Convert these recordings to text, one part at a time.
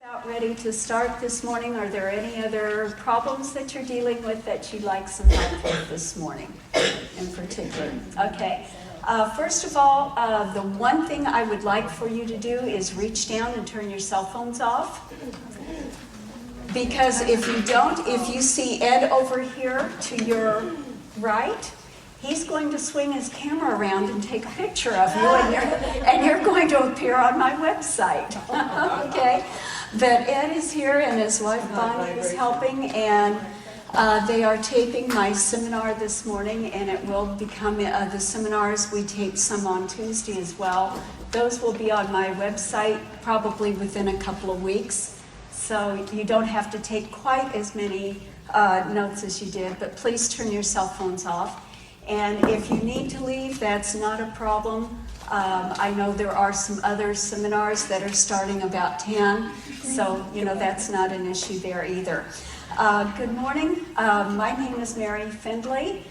About ready to start this morning. Are there any other problems that you're dealing with that you'd like some help with this morning in particular? Okay. First of all, the one thing I would like for you to do is reach down and turn your cell phones off. Because if you don't, if you see Ed over here to your right, he's going to swing his camera around and take a picture of you, and you're going to appear on my website. Okay? But Ed is here and his wife Bonnie is helping, and they are taping my seminar this morning, and it will become the seminars. We tape some on Tuesday as well. Those will be on my website probably within a couple of weeks, so you don't have to take quite as many notes as you did, but please turn your cell phones off. And if you need to leave, that's not a problem. I know there are some other seminars that are starting about 10, so that's not an issue there either. Good morning. My name is Mary Findlay.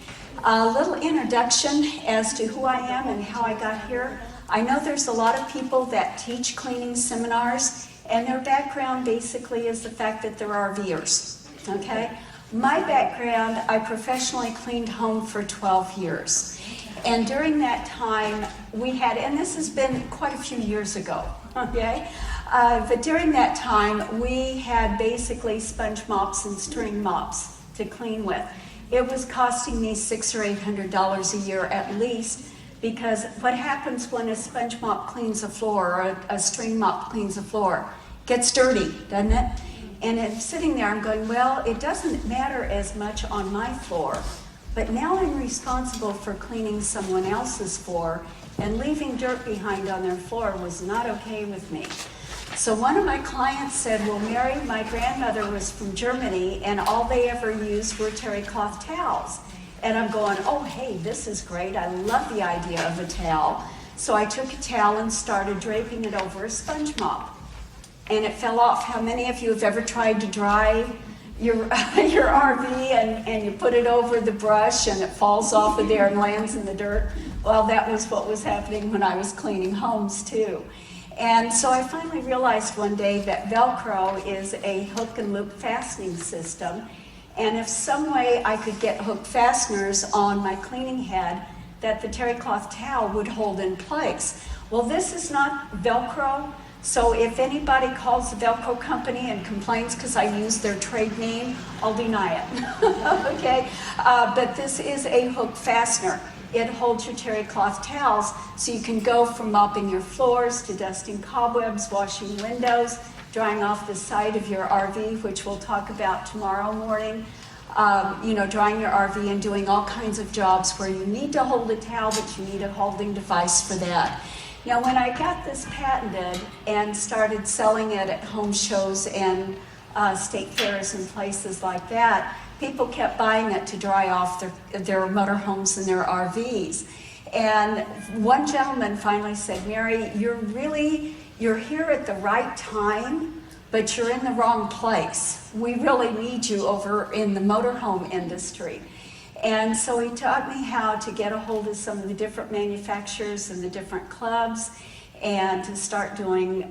A little introduction as to who I am and how I got here. I know there's a lot of people that teach cleaning seminars, and their background basically is the fact that they're RVers, okay? My background, I professionally cleaned home for 12 years. And during that time, we had, and this has been quite a few years ago, okay? But during that time, we had basically sponge mops and string mops to clean with. It was costing me $600 or $800 a year at least, because what happens when a sponge mop cleans a floor or a string mop cleans a floor? It gets dirty, doesn't it? And it's sitting there, I'm going, well, it doesn't matter as much on my floor, but now I'm responsible for cleaning someone else's floor, and leaving dirt behind on their floor was not okay with me. So one of my clients said, well, Mary, my grandmother was from Germany, and all they ever used were terry cloth towels. And I'm going, oh, hey, this is great. I love the idea of a towel. So I took a towel and started draping it over a sponge mop. And it fell off. How many of you have ever tried to dry your RV and you put it over the brush and it falls off of there and lands in the dirt? Well, that was what was happening when I was cleaning homes too. And so I finally realized one day that Velcro is a hook and loop fastening system. And if some way I could get hook fasteners on my cleaning head that the terry cloth towel would hold in place. Well, this is not Velcro. So if anybody calls the Velcro company and complains because I use their trade name, I'll deny it, okay? But this is a hook fastener. It holds your terry cloth towels, so you can go from mopping your floors to dusting cobwebs, washing windows, drying off the side of your RV, which we'll talk about tomorrow morning. Drying your RV and doing all kinds of jobs where you need to hold a towel, but you need a holding device for that. Now, when I got this patented and started selling it at home shows and state fairs and places like that, people kept buying it to dry off their motorhomes and their RVs. And one gentleman finally said, Mary, you're here at the right time, but you're in the wrong place. We really need you over in the motorhome industry. And so he taught me how to get a hold of some of the different manufacturers and the different clubs, and to start doing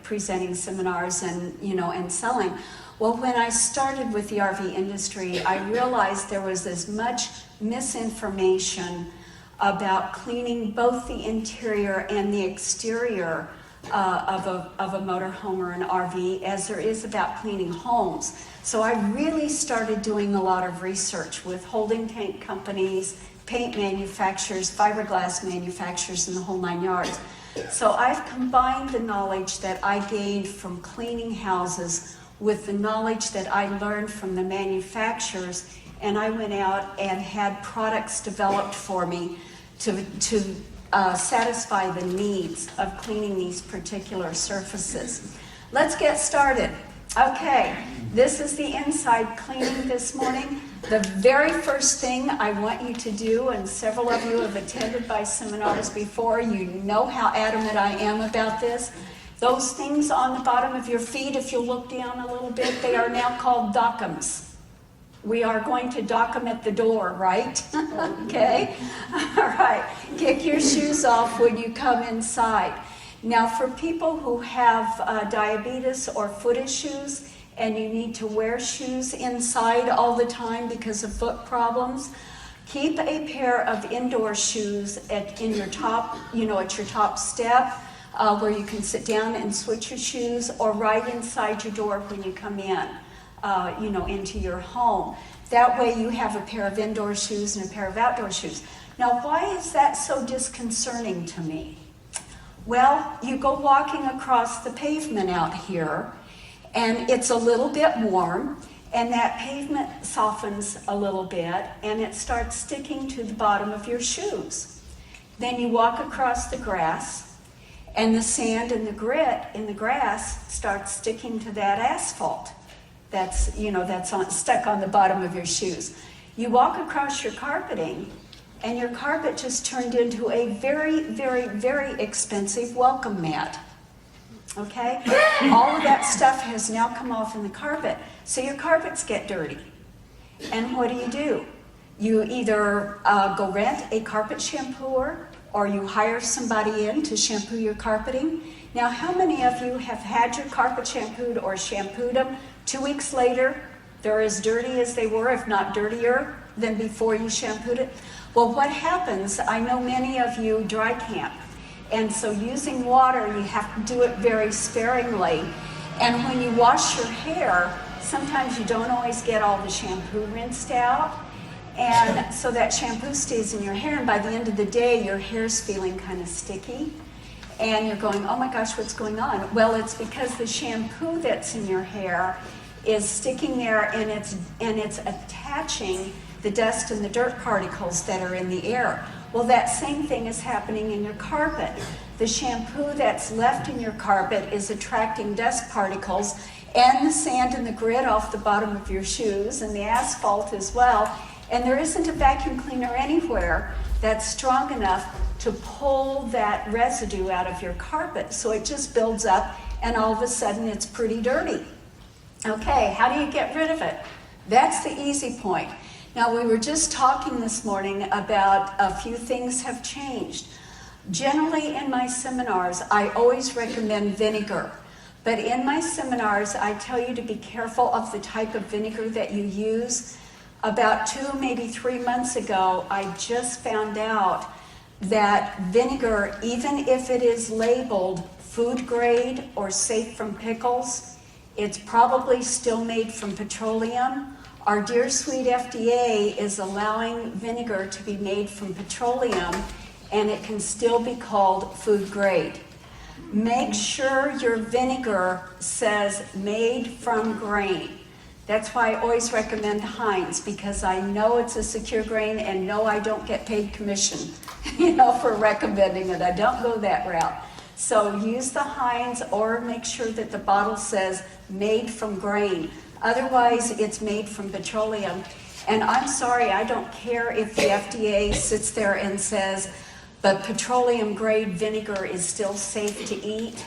presenting seminars and selling. Well, when I started with the RV industry, I realized there was as much misinformation about cleaning both the interior and the exterior of a motorhome or an RV as there is about cleaning homes. So I really started doing a lot of research with holding tank companies, paint manufacturers, fiberglass manufacturers, and the whole 9 yards. So I've combined the knowledge that I gained from cleaning houses with the knowledge that I learned from the manufacturers, and I went out and had products developed for me to satisfy the needs of cleaning these particular surfaces. Let's get started. Okay, this is the inside cleaning this morning. The very first thing I want you to do, and several of you have attended my seminars before, you know how adamant I am about this. Those things on the bottom of your feet, if you look down a little bit, they are now called dockums. We are going to dock them at the door, right? Okay? All right. Kick your shoes off when you come inside. Now, for people who have diabetes or foot issues and you need to wear shoes inside all the time because of foot problems, keep a pair of indoor shoes in your top, at your top step, where you can sit down and switch your shoes, or right inside your door when you come in, into your home. That way you have a pair of indoor shoes and a pair of outdoor shoes. Now, why is that so disconcerting to me? Well, you go walking across the pavement out here, and it's a little bit warm, and that pavement softens a little bit, and it starts sticking to the bottom of your shoes. Then you walk across the grass, and the sand and the grit in the grass starts sticking to that asphalt that's stuck on the bottom of your shoes. You walk across your carpeting, and your carpet just turned into a very, very, very expensive welcome mat. Okay? All of that stuff has now come off in the carpet, so your carpets get dirty. And what do? You either go rent a carpet shampooer, or you hire somebody in to shampoo your carpeting. Now, how many of you have had your carpet shampooed or shampooed them 2 weeks later? They're as dirty as they were, if not dirtier, than before you shampooed it. Well, what happens, I know many of you dry camp, and so using water, you have to do it very sparingly. And when you wash your hair, sometimes you don't always get all the shampoo rinsed out, and so that shampoo stays in your hair, and by the end of the day, your hair's feeling kind of sticky, and you're going, oh my gosh, what's going on? Well, it's because the shampoo that's in your hair is sticking there, and it's attaching the dust and the dirt particles that are in the air. Well, that same thing is happening in your carpet. The shampoo that's left in your carpet is attracting dust particles and the sand and the grit off the bottom of your shoes and the asphalt as well. And there isn't a vacuum cleaner anywhere that's strong enough to pull that residue out of your carpet. So it just builds up, and all of a sudden it's pretty dirty. Okay, how do you get rid of it? That's the easy point. Now, we were just talking this morning about a few things have changed. Generally, in my seminars, I always recommend vinegar. But in my seminars, I tell you to be careful of the type of vinegar that you use. About 2, maybe 3 months ago, I just found out that vinegar, even if it is labeled food grade or safe from pickles, it's probably still made from petroleum. Our dear sweet FDA is allowing vinegar to be made from petroleum, and it can still be called food grade. Make sure your vinegar says made from grain. That's why I always recommend Heinz, because I know it's a secure grain, and no, I don't get paid commission, for recommending it. I don't go that route. So use the Heinz, or make sure that the bottle says made from grain. Otherwise, it's made from petroleum. And I'm sorry, I don't care if the FDA sits there and says, but petroleum grade vinegar is still safe to eat.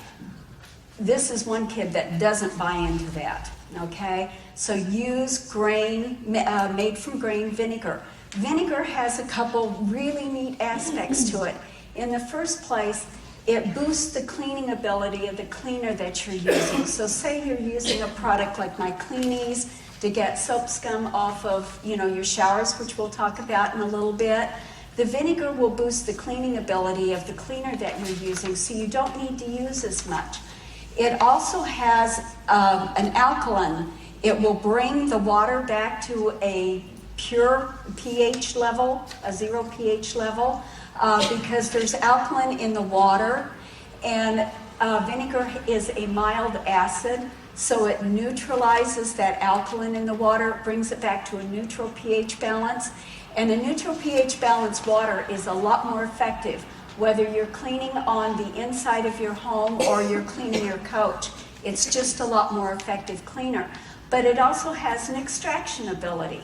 This is one kid that doesn't buy into that, okay? So use grain, made from grain vinegar. Vinegar has a couple really neat aspects to it. In the first place, it boosts the cleaning ability of the cleaner that you're using. So say you're using a product like My Cleanies to get soap scum off of, your showers, which we'll talk about in a little bit. The vinegar will boost the cleaning ability of the cleaner that you're using, so you don't need to use as much. It also has an alkaline. It will bring the water back to a pure pH level, a 0 pH level. Because there's alkaline in the water, and vinegar is a mild acid, so it neutralizes that alkaline in the water, brings it back to a neutral pH balance. And a neutral pH balanced water is a lot more effective, whether you're cleaning on the inside of your home or you're cleaning your couch. It's just a lot more effective cleaner. But it also has an extraction ability.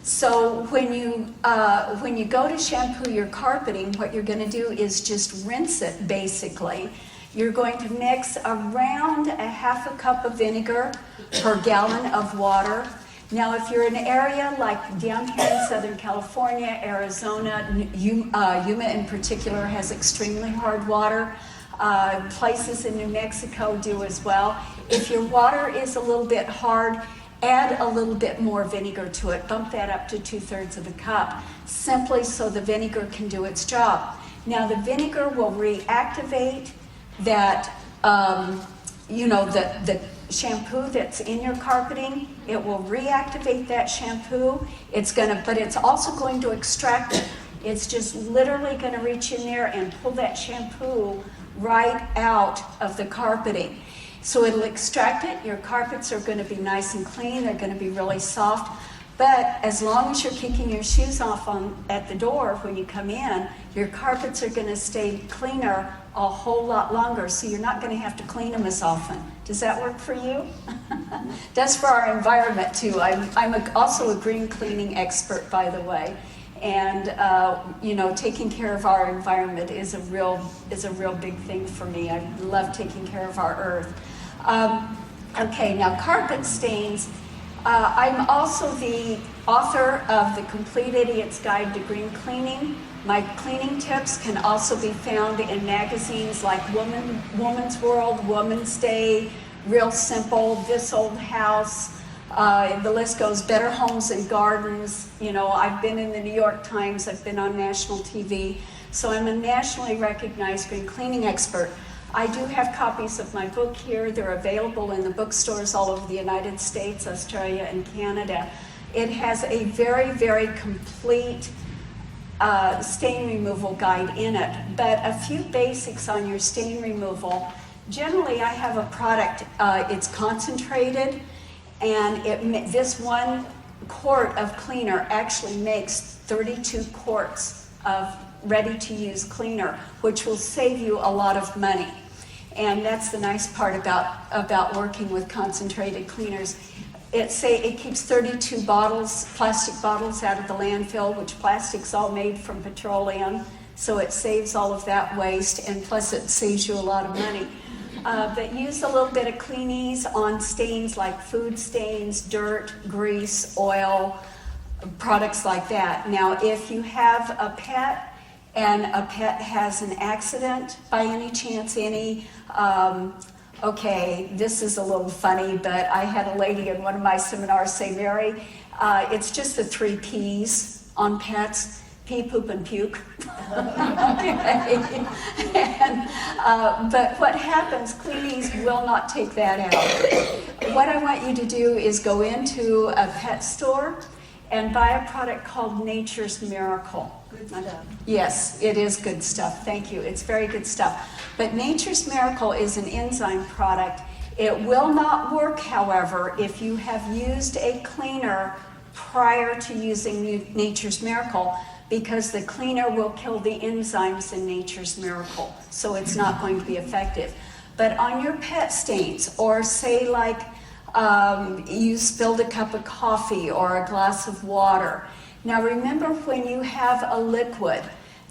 So when you go to shampoo your carpeting, what you're going to do is just rinse it, basically. You're going to mix around a half a cup of vinegar per gallon of water. Now, if you're in an area like down here in Southern California, Arizona, Yuma in particular has extremely hard water, Places in New Mexico do as well. If your water is a little bit hard, add a little bit more vinegar to it. Bump that up to 2/3 of a cup, simply so the vinegar can do its job. Now the vinegar will reactivate that, the shampoo that's in your carpeting. It will reactivate that shampoo. But it's also going to extract it. It's just literally going to reach in there and pull that shampoo right out of the carpeting. So it'll extract it. Your carpets are going to be nice and clean. They're going to be really soft. But as long as you're kicking your shoes off at the door when you come in, your carpets are going to stay cleaner a whole lot longer, so you're not going to have to clean them as often. Does that work for you? That's for our environment too. I'm also a green cleaning expert, by the way. And taking care of our environment is a real big thing for me. I love taking care of our earth. Okay, now carpet stains. I'm also the author of The Complete Idiot's Guide to Green Cleaning. My cleaning tips can also be found in magazines like Woman's World, Woman's Day, Real Simple, This Old House. The list goes, Better Homes and Gardens. I've been in the New York Times, I've been on national TV, so I'm a nationally recognized green cleaning expert. I do have copies of my book here. They're available in the bookstores all over the United States, Australia, and Canada. It has a very, very complete stain removal guide in it, but a few basics on your stain removal. Generally, I have a product, it's concentrated, and this 1 quart of cleaner actually makes 32 quarts of ready-to-use cleaner, which will save you a lot of money. And that's the nice part about working with concentrated cleaners. It keeps 32 plastic bottles out of the landfill, which plastic's all made from petroleum, so it saves all of that waste, and plus it saves you a lot of money. But use a little bit of cleanies on stains like food stains, dirt, grease, oil, products like that. Now, if you have a pet and a pet has an accident by any chance, this is a little funny, but I had a lady in one of my seminars say, Mary, it's just the 3 P's on pets. Pee, poop, and puke. But what happens, cleanies will not take that out. What I want you to do is go into a pet store and buy a product called Nature's Miracle. Good stuff. Yes, it is good stuff. Thank you. It's very good stuff. But Nature's Miracle is an enzyme product. It will not work, however, if you have used a cleaner prior to using Nature's Miracle, because the cleaner will kill the enzymes in Nature's Miracle, so it's not going to be effective. But on your pet stains, or say like you spilled a cup of coffee or a glass of water. Now remember, when you have a liquid,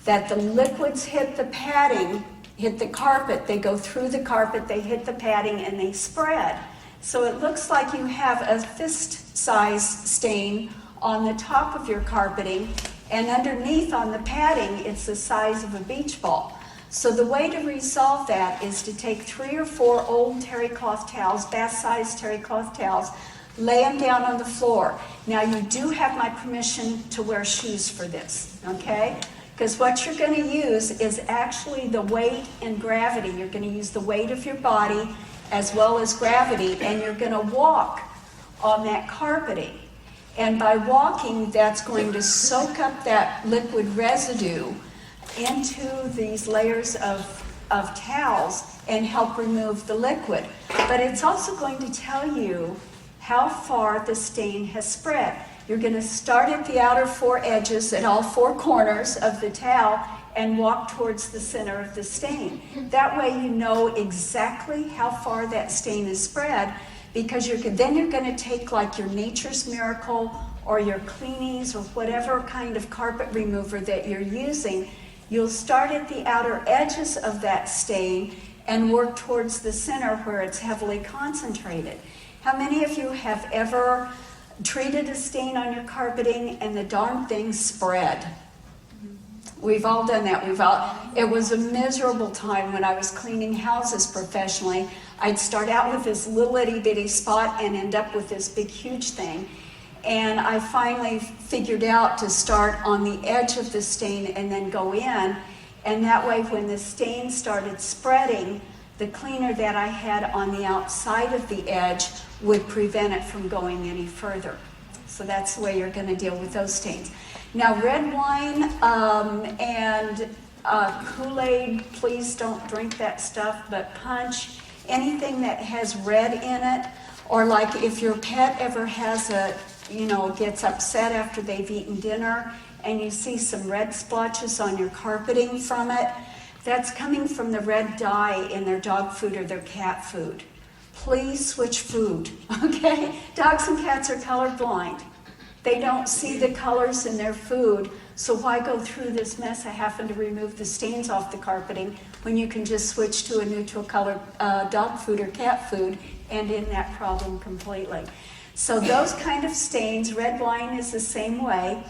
that the liquids hit the padding, hit the carpet, they go through the carpet, they hit the padding, and they spread. So it looks like you have a fist-size stain on the top of your carpeting, and underneath on the padding, it's the size of a beach ball. So the way to resolve that is to take 3 or 4 old terry cloth towels, bath-sized terry cloth towels, lay them down on the floor. Now you do have my permission to wear shoes for this, okay? Because what you're going to use is actually the weight and gravity. You're going to use the weight of your body as well as gravity, and you're going to walk on that carpeting. And by walking, that's going to soak up that liquid residue into these layers of towels and help remove the liquid. But it's also going to tell you how far the stain has spread. You're going to start at the outer 4 edges, at all 4 corners of the towel, and walk towards the center of the stain. That way you know exactly how far that stain is spread, because then you're going to take like your Nature's Miracle or your Cleanies or whatever kind of carpet remover that you're using. You'll start at the outer edges of that stain and work towards the center where it's heavily concentrated. How many of you have ever treated a stain on your carpeting and the darn thing spread? We've all done that. It was a miserable time when I was cleaning houses professionally. I'd start out with this little itty bitty spot and end up with this big huge thing. And I finally figured out to start on the edge of the stain and then go in. And that way when the stain started spreading, the cleaner that I had on the outside of the edge would prevent it from going any further. So that's the way you're going to deal with those stains. Now, red wine and Kool-Aid, please don't drink that stuff, but punch, anything that has red in it, or like if your pet ever has gets upset after they've eaten dinner and you see some red splotches on your carpeting from it, that's coming from the red dye in their dog food or their cat food. Please switch food, okay? Dogs and cats are colorblind. They don't see the colors in their food, so why go through this mess of having to remove the stains off the carpeting when you can just switch to a neutral color dog food or cat food and end that problem completely. So those kind of stains, red wine is the same way.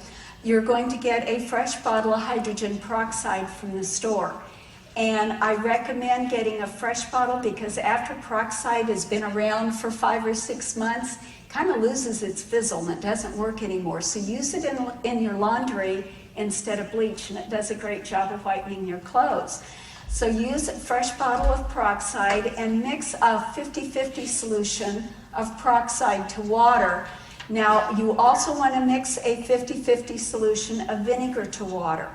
You're going to get a fresh bottle of hydrogen peroxide from the store. And I recommend getting a fresh bottle because after peroxide has been around for 5 or 6 months, it kind of loses its fizzle and it doesn't work anymore. So use it in your laundry instead of bleach, and it does a great job of whitening your clothes. So use a fresh bottle of peroxide and mix a 50-50 solution of peroxide to water. Now, you also want to mix a 50-50 solution of vinegar to water.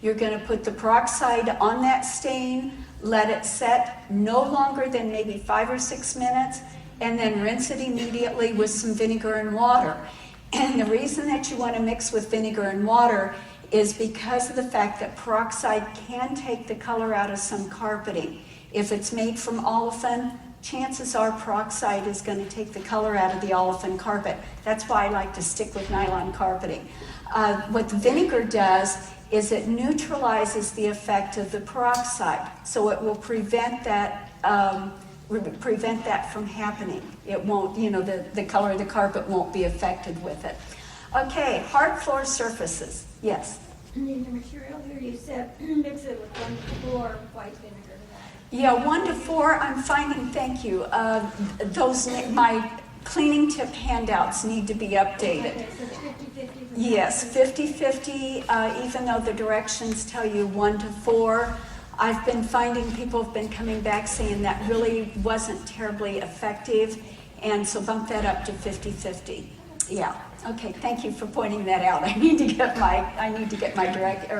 You're going to put the peroxide on that stain, let it set no longer than maybe 5 or 6 minutes, and then rinse it immediately with some vinegar and water. And the reason that you want to mix with vinegar and water is because of the fact that peroxide can take the color out of some carpeting. If it's made from olefin, chances are peroxide is going to take the color out of the olefin carpet. That's why I like to stick with nylon carpeting. What the vinegar does is it neutralizes the effect of the peroxide, so it will prevent that from happening. It won't, the color of the carpet won't be affected with it. Okay, hard floor surfaces. Yes? In the material here, you said mix it with 1 to 4 white vinegar. Yeah, 1 to 4, I'm finding, thank you. My cleaning tip handouts need to be updated. Okay, so 50-50. Yes, 50-50, even though the directions tell you 1 to 4. I've been finding people have been coming back saying that really wasn't terribly effective, and so bump that up to 50-50. Yeah. Okay. Thank you for pointing that out. I need to get my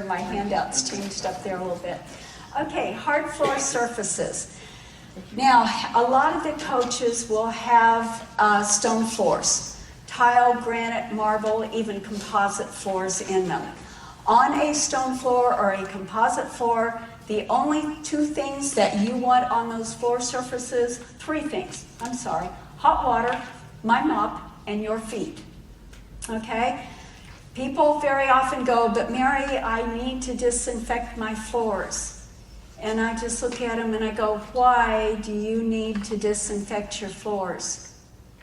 my handouts changed up there a little bit. Okay. Hard floor surfaces. Now, a lot of the coaches will have stone floors, tile, granite, marble, even composite floors in them. On a stone floor or a composite floor, the only 2 things that you want on those floor surfaces, 3 things, hot water, my mop, and your feet. Okay? People very often go, but Mary, I need to disinfect my floors. And I just look at them and I go, why do you need to disinfect your floors?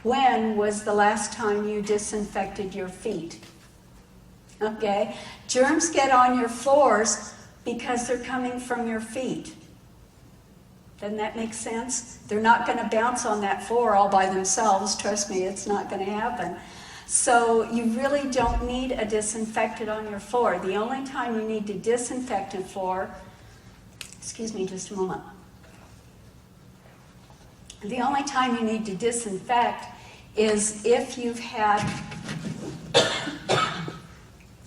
When was the last time you disinfected your feet? Okay? Germs get on your floors because they're coming from your feet. Doesn't that make sense? They're not going to bounce on that floor all by themselves. Trust me, it's not going to happen. So you really don't need a disinfectant on your floor. The only time you need to disinfect a floor, excuse me just a moment. The only time you need to disinfect is if you've had,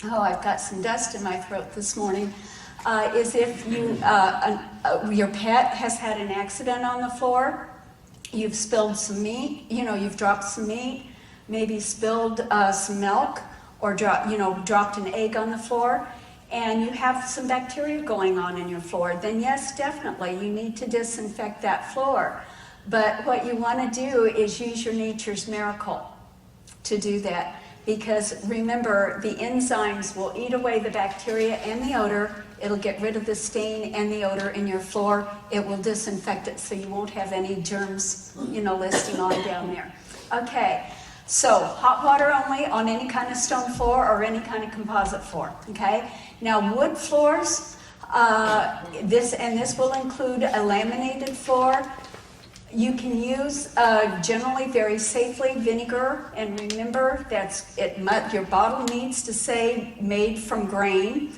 I've got some dust in my throat this morning, is if your pet has had an accident on the floor, you've spilled some meat, you've dropped some meat, maybe spilled some milk, or dropped an egg on the floor, and you have some bacteria going on in your floor, then yes, definitely, you need to disinfect that floor. But what you want to do is use your nature's miracle to do that. Because remember, the enzymes will eat away the bacteria and the odor. It'll get rid of the stain and the odor in your floor. It will disinfect it so you won't have any germs, listing on down there. Okay, So hot water only on any kind of stone floor or any kind of composite floor, okay? Now wood floors, this will include a laminated floor. You can use generally very safely vinegar, and remember your bottle needs to say made from grain.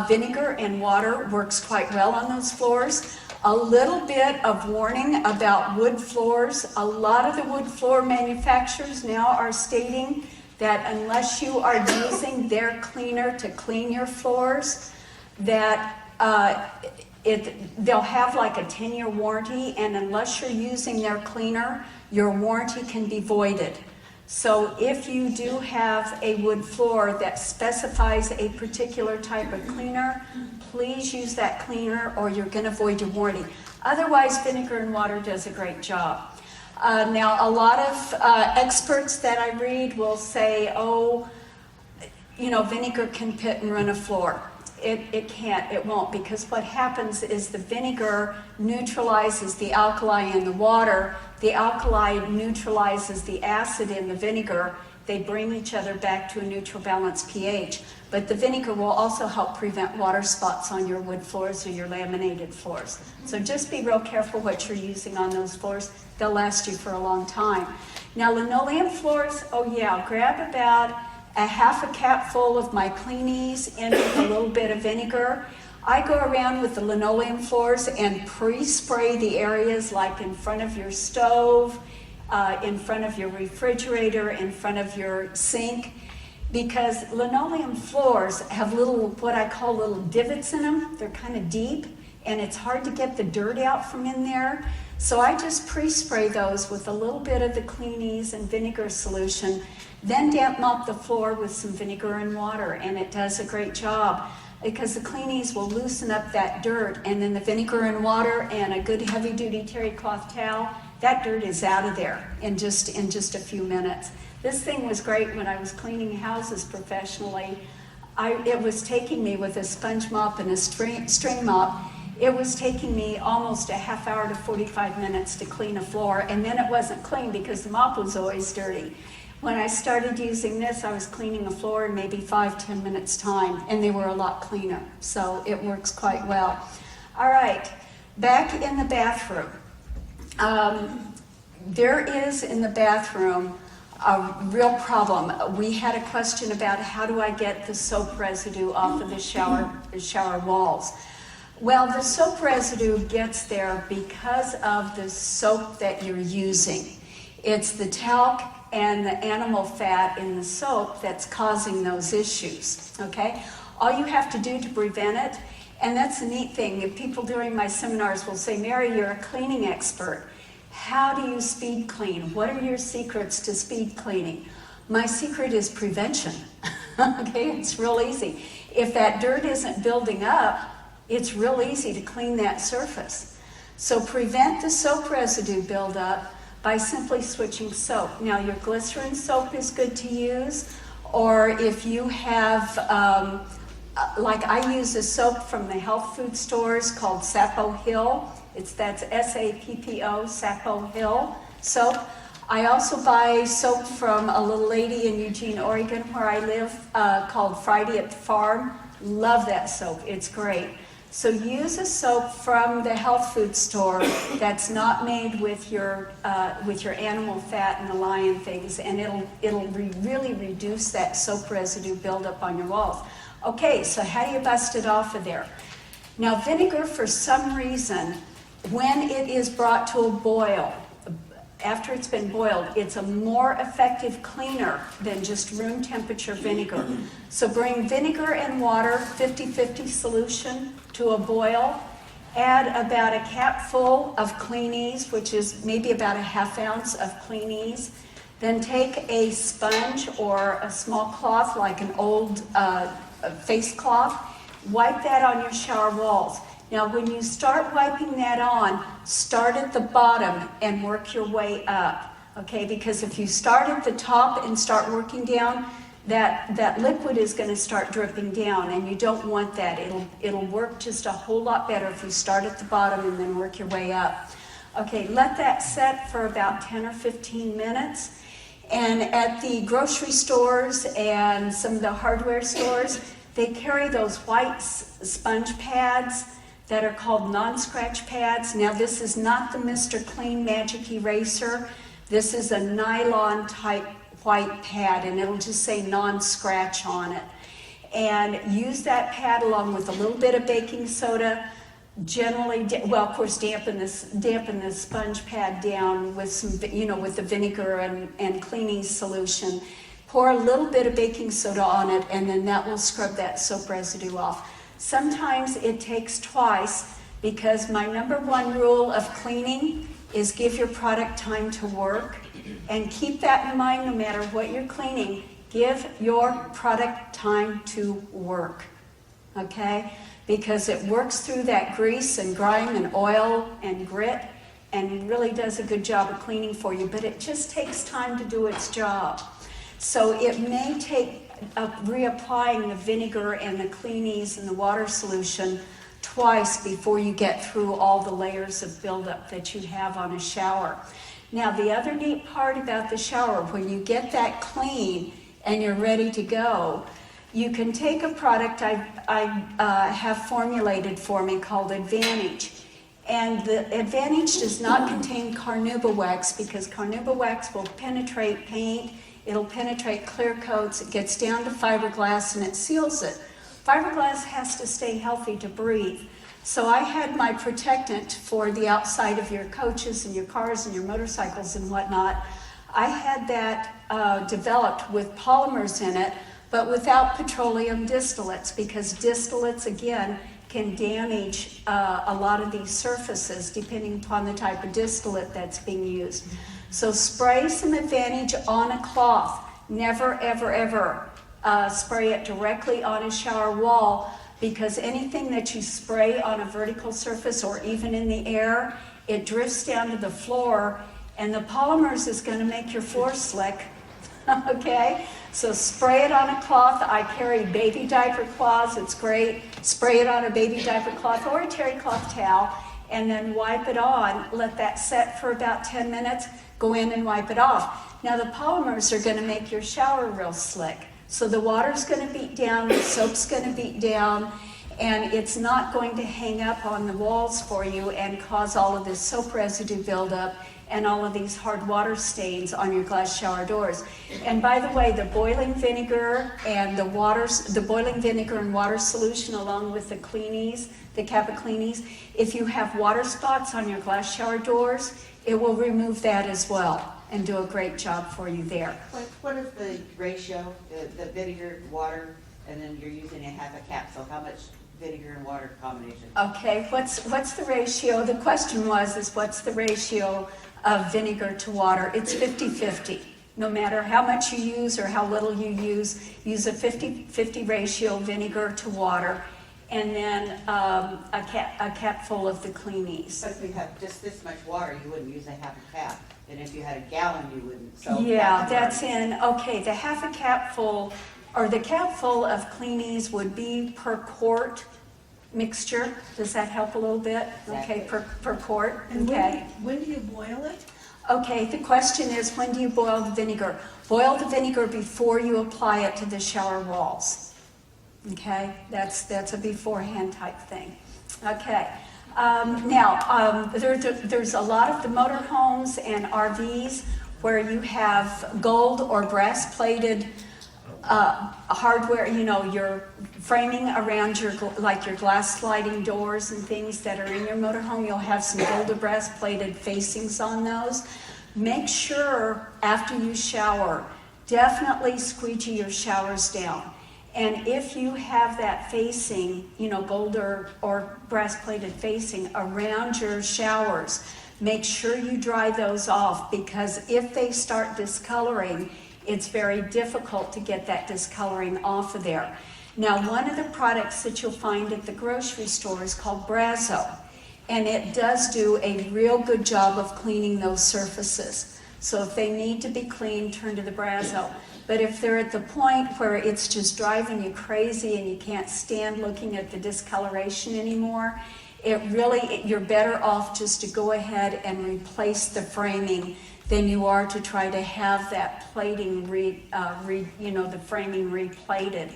Vinegar and water works quite well on those floors. A little bit of warning about wood floors. A lot of the wood floor manufacturers now are stating that unless you are using their cleaner to clean your floors, that they'll have like a 10-year warranty, and unless you're using their cleaner, your warranty can be voided. So if you do have a wood floor that specifies a particular type of cleaner, please use that cleaner or you're going to void your warranty. Otherwise, vinegar and water does a great job. Now, a lot of experts that I read will say, oh, vinegar can pit and run a floor. It can't, it won't, because what happens is the vinegar neutralizes the alkali in the water. The alkali neutralizes the acid in the vinegar. They bring each other back to a neutral balanced pH. But the vinegar will also help prevent water spots on your wood floors or your laminated floors. So just be real careful what you're using on those floors. They'll last you for a long time. Now linoleum floors, oh yeah, grab about a half a cap full of my Clean-Ease in with a little bit of vinegar. I go around with the linoleum floors and pre-spray the areas like in front of your stove, in front of your refrigerator, in front of your sink, because linoleum floors have what I call little divots in them. They're kind of deep, and it's hard to get the dirt out from in there. So I just pre-spray those with a little bit of the Clean-Ease and vinegar solution, then damp mop the floor with some vinegar and water, and it does a great job because the Clean-Ease will loosen up that dirt, and then the vinegar and water and a good heavy-duty terry cloth towel, that dirt is out of there in just a few minutes. This thing was great when I was cleaning houses professionally. It was taking me with a sponge mop and a string mop. It was taking me almost a half hour to 45 minutes to clean a floor, and then it wasn't clean because the mop was always dirty. When I started using this, I was cleaning a floor in maybe 5-10 minutes time, and they were a lot cleaner. So it works quite well. All right, back in the bathroom. There is in the bathroom a real problem. We had a question about how do I get the soap residue off of the shower walls. Well, the soap residue gets there because of the soap that you're using. It's the talc and the animal fat in the soap that's causing those issues, okay? All you have to do to prevent it, and that's the neat thing, if people during my seminars will say, Mary, you're a cleaning expert. How do you speed clean? What are your secrets to speed cleaning? My secret is prevention, okay? It's real easy. If that dirt isn't building up, it's real easy to clean that surface. So prevent the soap residue buildup by simply switching soap. Now your glycerin soap is good to use, or if you have, like I use a soap from the health food stores called Sapo Hill. That's S-A-P-P-O, Sapo Hill soap. I also buy soap from a little lady in Eugene, Oregon, where I live, called Friday at the Farm. Love that soap, it's great. So use a soap from the health food store that's not made with your animal fat and the lion things, and it'll really reduce that soap residue buildup on your walls. Okay, so how do you bust it off of there? Now vinegar, for some reason, when it is brought to a boil, after it's been boiled, it's a more effective cleaner than just room temperature vinegar. So bring vinegar and water, 50-50 solution, to a boil. Add about a cap full of Clean-Ease, which is maybe about a ½ ounce of Clean-Ease. Then take a sponge or a small cloth, like an old face cloth. Wipe that on your shower walls. Now, when you start wiping that on, start at the bottom and work your way up, okay? Because if you start at the top and start working down, that liquid is going to start dripping down, and you don't want that. It'll work just a whole lot better if you start at the bottom and then work your way up. Okay, let that set for about 10 or 15 minutes. And at the grocery stores and some of the hardware stores, they carry those white sponge pads that are called non-scratch pads. Now this is not the Mr. Clean Magic Eraser. This is a nylon type white pad, and it'll just say non-scratch on it. And use that pad along with a little bit of baking soda. Generally, well, of course, dampen the sponge pad down with some, with the vinegar and cleaning solution. Pour a little bit of baking soda on it, and then that will scrub that soap residue off. Sometimes it takes twice, because my number one rule of cleaning is give your product time to work. And keep that in mind no matter what you're cleaning. Give your product time to work, okay? Because it works through that grease and grime and oil and grit and really does a good job of cleaning for you, but it just takes time to do its job. So it may take reapplying the vinegar and the cleanies and the water solution twice before you get through all the layers of buildup that you have on a shower. Now, the other neat part about the shower, when you get that clean and you're ready to go, you can take a product I have formulated for me called Advantage. And the Advantage does not contain carnauba wax, because carnauba wax will penetrate paint, it'll penetrate clear coats, it gets down to fiberglass and it seals it. Fiberglass has to stay healthy to breathe. So I had my protectant for the outside of your coaches and your cars and your motorcycles and whatnot. I had that developed with polymers in it, but without petroleum distillates, because distillates, again, can damage a lot of these surfaces depending upon the type of distillate that's being used. So spray some Advantage on a cloth. Never, ever, ever spray it directly on a shower wall, because anything that you spray on a vertical surface or even in the air, it drifts down to the floor, and the polymers is going to make your floor slick. Okay? So spray it on a cloth. I carry baby diaper cloths. It's great. Spray it on a baby diaper cloth or a terry cloth towel, and then wipe it on. Let that set for about 10 minutes. Go in and wipe it off. Now the polymers are going to make your shower real slick. So the water's going to beat down, the soap's going to beat down, and it's not going to hang up on the walls for you and cause all of this soap residue buildup and all of these hard water stains on your glass shower doors. And by the way, the boiling vinegar and the boiling vinegar and water solution, along with the cleanies, the Kappa cleanies, if you have water spots on your glass shower doors, it will remove that as well and do a great job for you there. What is the ratio, the vinegar, water, and then you're using a half a capsule? How much vinegar and water combination? Okay, what's the ratio? The question was, what's the ratio of vinegar to water? It's 50-50. No matter how much you use or how little you use a 50-50 ratio vinegar to water, and then a cap full of the cleanies. But if you have just this much water, you wouldn't use a half a cap. And if you had a gallon, you wouldn't. So yeah, that's in, okay, the half a cap full, or the cap full of cleanies would be per quart mixture. Does that help a little bit? Exactly. Okay, per quart, And okay. when do you boil it? Okay, the question is, when do you boil the vinegar? Boil the vinegar before you apply it to the shower walls. Okay, that's a beforehand type thing. Okay, there's a lot of the motorhomes and RVs where you have gold or brass plated hardware, your framing around your glass sliding doors and things that are in your motorhome. You'll have some gold or brass plated facings on those. Make sure after you shower, definitely squeegee your showers down. And if you have that facing, gold or brass plated facing around your showers, make sure you dry those off, because if they start discoloring, it's very difficult to get that discoloring off of there. Now, one of the products that you'll find at the grocery store is called Brazo, and it does do a real good job of cleaning those surfaces. So if they need to be cleaned, turn to the Brazo. But if they're at the point where it's just driving you crazy and you can't stand looking at the discoloration anymore, you're better off just to go ahead and replace the framing than you are to try to have that plating, the framing replated,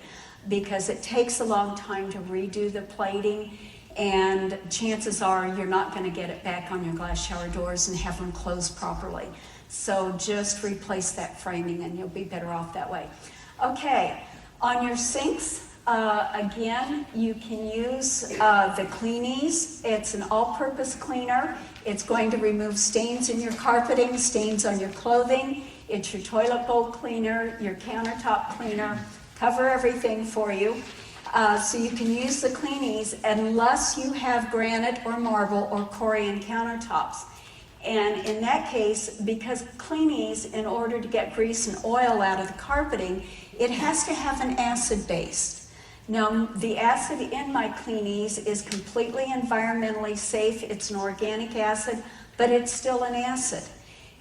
because it takes a long time to redo the plating, and chances are you're not going to get it back on your glass shower doors and have them closed properly. So just replace that framing and you'll be better off that way. Okay, on your sinks, again, you can use the Clean-Ease. It's an all-purpose cleaner. It's going to remove stains in your carpeting, stains on your clothing. It's your toilet bowl cleaner, your countertop cleaner, cover everything for you. So you can use the Clean-Ease unless you have granite or marble or Corian countertops. And in that case, because Clean-Ease, in order to get grease and oil out of the carpeting, it has to have an acid base. Now, the acid in my Clean-Ease is completely environmentally safe. It's an organic acid, but it's still an acid.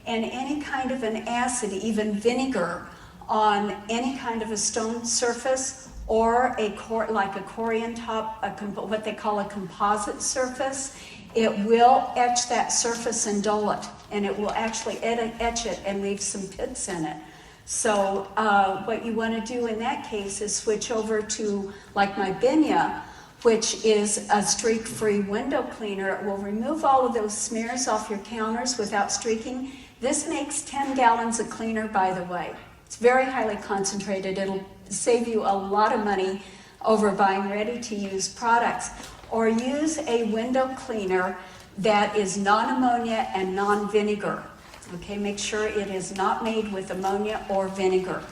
And any kind of an acid, even vinegar, on any kind of a stone surface or like a Corian top, what they call a composite surface, it will etch that surface and dull it, and it will actually etch it and leave some pits in it. So what you want to do in that case is switch over to like my Binya, which is a streak-free window cleaner. It will remove all of those smears off your counters without streaking. This makes 10 gallons of cleaner, by the way. It's very highly concentrated. It'll save you a lot of money over buying ready-to-use products. Or use a window cleaner that is non-ammonia and non-vinegar. Okay, make sure it is not made with ammonia or vinegar.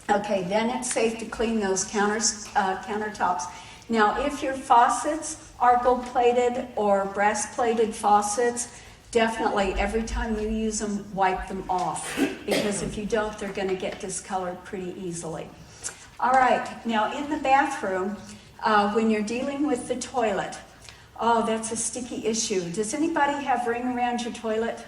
Okay, then it's safe to clean those countertops. Now, if your faucets are gold-plated or brass-plated faucets, definitely every time you use them, wipe them off, because if you don't, they're going to get discolored pretty easily. All right, now in the bathroom, when you're dealing with the toilet, oh, that's a sticky issue. Does anybody have ring around your toilet?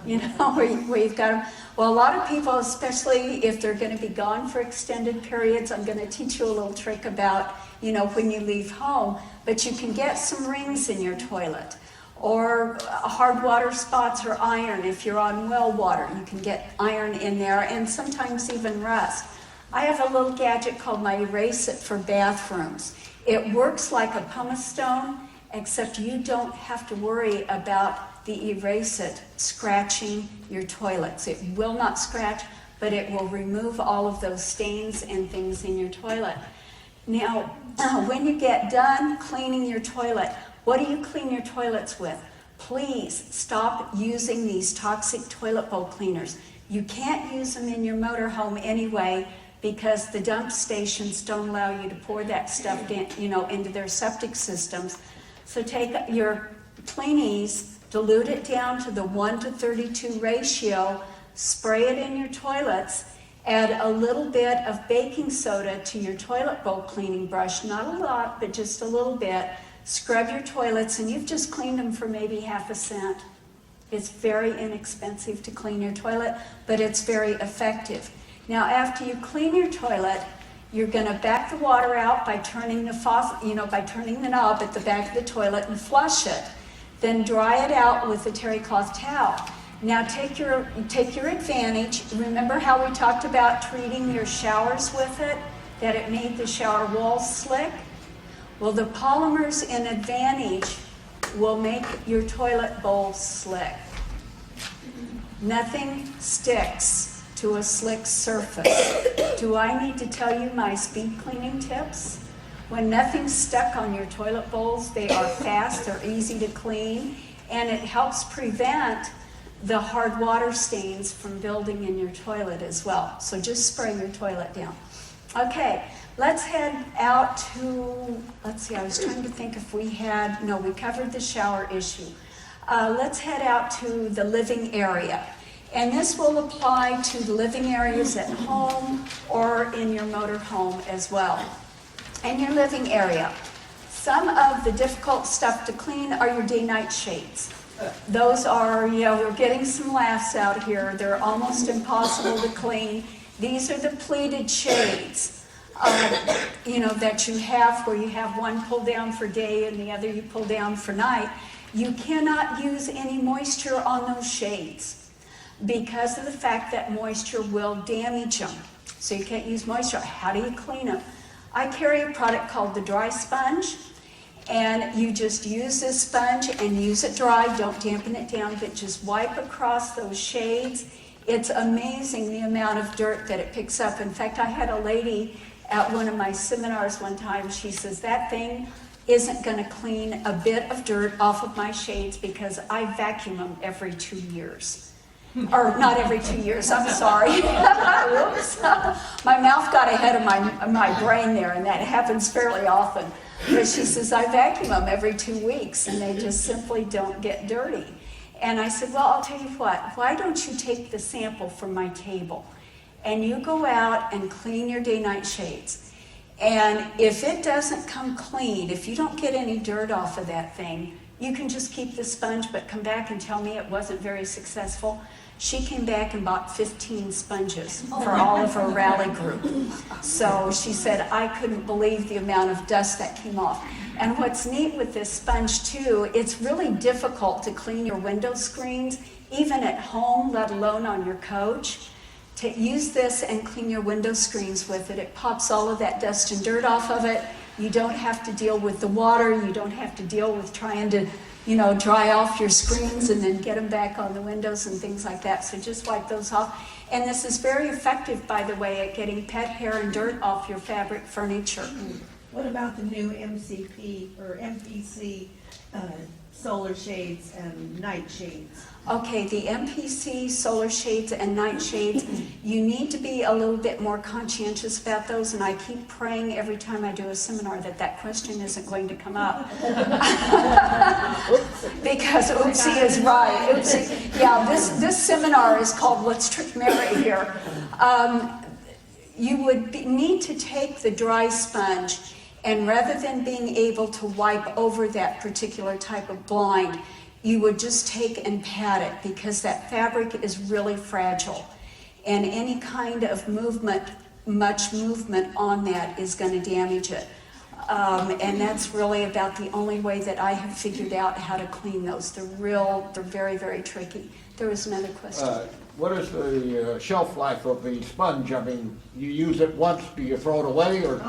You know, where you've got them? Well, a lot of people, especially if they're going to be gone for extended periods, I'm going to teach you a little trick about, when you leave home, but you can get some rings in your toilet. Or hard water spots or iron. If you're on well water, you can get iron in there, and sometimes even rust. I have a little gadget called my Erase It for bathrooms. It works like a pumice stone, except you don't have to worry about the Erase It scratching your toilets. It will not scratch, but it will remove all of those stains and things in your toilet. Now, when you get done cleaning your toilet, what do you clean your toilets with? Please stop using these toxic toilet bowl cleaners. You can't use them in your motorhome anyway, because the dump stations don't allow you to pour that stuff into their septic systems. So take your Clean-Ease, dilute it down to the 1:32 ratio, spray it in your toilets, add a little bit of baking soda to your toilet bowl cleaning brush, not a lot, but just a little bit. Scrub your toilets, and you've just cleaned them for maybe half a cent. It's very inexpensive to clean your toilet, but it's very effective. Now, after you clean your toilet, you're going to back the water out by turning the faucet, by turning the knob at the back of the toilet and flush it. Then dry it out with a terry cloth towel. Now take your advantage. Remember how we talked about treating your showers with it, that it made the shower walls slick? Well, the polymers in Advantage will make your toilet bowl slick. Nothing sticks to a slick surface. Do I need to tell you my speed cleaning tips? When nothing's stuck on your toilet bowls, they are fast, they're easy to clean, and it helps prevent the hard water stains from building in your toilet as well. So just spray your toilet down. Okay, let's head out to, I was trying to think if we covered the shower issue. Let's head out to the living area. And this will apply to the living areas at home or in your motor home as well. In your living area, some of the difficult stuff to clean are your day-night shades. Those are, we're getting some laughs out here. They're almost impossible to clean. These are the pleated shades, that you have, where you have one pulled down for day and the other you pull down for night. You cannot use any moisture on those shades. because of the fact that moisture will damage them. So you can't use moisture. How do you clean them? I carry a product called the Dry Sponge, and you just use this sponge and use it dry. Don't dampen it down, but just wipe across those shades. It's amazing the amount of dirt that it picks up. In fact, I had a lady at one of my seminars one time. She says, that thing isn't going to clean a bit of dirt off of my shades because I vacuum them every 2 years. Or not every 2 years, I'm sorry. Whoops. My mouth got ahead of my brain there, and that happens fairly often. But she says, I vacuum them every 2 weeks, and they just simply don't get dirty. And I said, well, I'll tell you what, why don't you take the sample from my table, and you go out and clean your day-night shades. And if it doesn't come clean, if you don't get any dirt off of that thing, you can just keep the sponge, but come back and tell me it wasn't very successful. She came back and bought 15 sponges for all of her rally group. So she said, I couldn't believe the amount of dust that came off. And what's neat with this sponge too, it's really difficult to clean your window screens, even at home, let alone on your coach. To use this and clean your window screens with it, it pops all of that dust and dirt off of it. You don't have to deal with the water. You don't have to deal with trying to, dry off your screens and then get them back on the windows and things like that. So just wipe those off. And this is very effective, by the way, at getting pet hair and dirt off your fabric furniture. What about the new MCP or MPC solar shades and night shades? Okay, the MPC solar shades and night shades, you need to be a little bit more conscientious about those, and I keep praying every time I do a seminar that question isn't going to come up. Because Oopsie is right. Oopsie. Yeah, this seminar is called Let's Trick Mary here. You would need to take the dry sponge, and rather than being able to wipe over that particular type of blind, you would just take and pat it, because that fabric is really fragile. And any kind of movement, much movement on that is going to damage it. And that's really about the only way that I have figured out how to clean those. They're very, very tricky. There was another question. What is the shelf life of the sponge? I mean, you use it once, do you throw it away, or?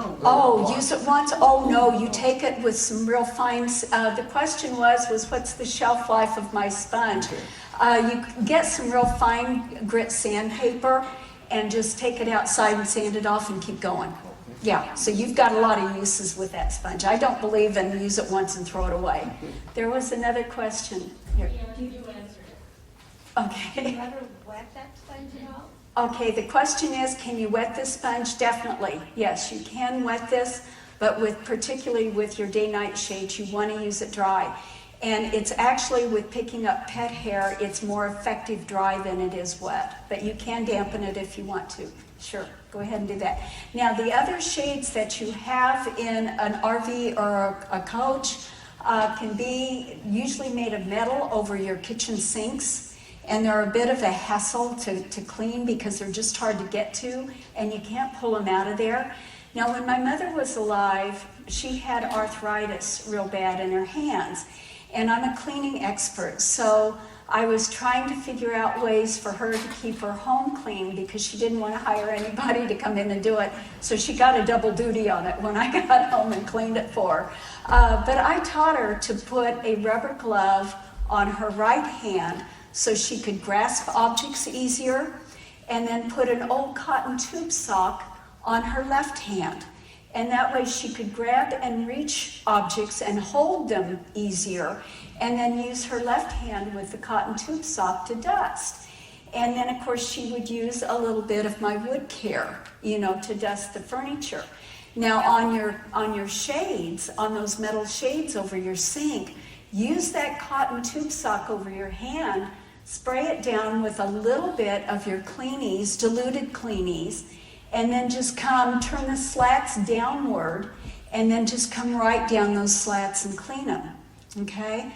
Use it once? Oh, no, you take it with some real fine, the question was what's the shelf life of my sponge? You get some real fine grit sandpaper and just take it outside and sand it off and keep going. Yeah, so you've got a lot of uses with that sponge. I don't believe in use it once and throw it away. There was another question. Here. Yeah, you answered it. Okay. Do you ever wet that sponge at all? Okay, the question is, can you wet this sponge? Definitely. Yes, you can wet this, but particularly with your day-night shades, you want to use it dry. And it's actually, with picking up pet hair, it's more effective dry than it is wet. But you can dampen it if you want to. Sure, go ahead and do that. Now, the other shades that you have in an RV or a coach can be usually made of metal over your kitchen sinks. And they're a bit of a hassle to clean because they're just hard to get to, and you can't pull them out of there. Now, when my mother was alive, she had arthritis real bad in her hands, and I'm a cleaning expert, so I was trying to figure out ways for her to keep her home clean because she didn't want to hire anybody to come in and do it, so she got a double duty on it when I got home and cleaned it for her. But I taught her to put a rubber glove on her right hand so she could grasp objects easier, and then put an old cotton tube sock on her left hand. And that way she could grab and reach objects and hold them easier, and then use her left hand with the cotton tube sock to dust. And then, of course, she would use a little bit of my wood care, to dust the furniture. Now, on your shades, on those metal shades over your sink, use that cotton tube sock over your hand. Spray it down with a little bit of your Cleanies, diluted Cleanies, and then just turn the slats downward, and then just come right down those slats and clean them, okay?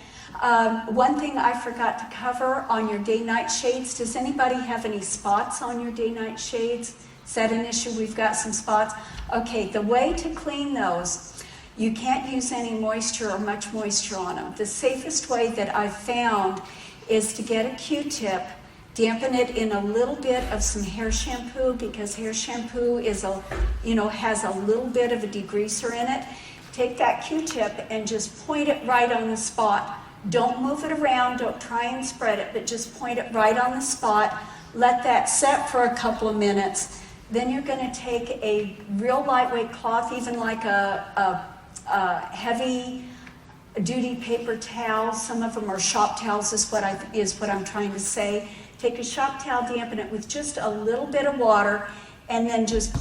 One thing I forgot to cover on your day-night shades, does anybody have any spots on your day-night shades? Is that an issue? We've got some spots. Okay, the way to clean those, you can't use any moisture or much moisture on them. The safest way that I've found is to get a Q-tip, Dampen it in a little bit of some hair shampoo, because hair shampoo is has a little bit of a degreaser in it. Take that Q-tip and just point it right on the spot. Don't move it around, don't try and spread it, but just point it right on the spot. Let that set for a couple of minutes. Then you're going to take a real lightweight cloth, even like a heavy duty paper towel. Some of them are shop towels is what I'm trying to say. Take a shop towel, dampen it with just a little bit of water, and then just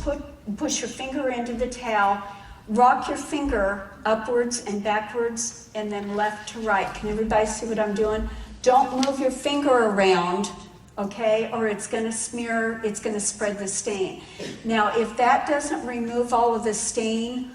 push your finger into the towel. Rock your finger upwards and backwards, and then left to right. Can everybody see what I'm doing? Don't move your finger around, okay, or it's going to smear, it's going to spread the stain. Now, if that doesn't remove all of the stain,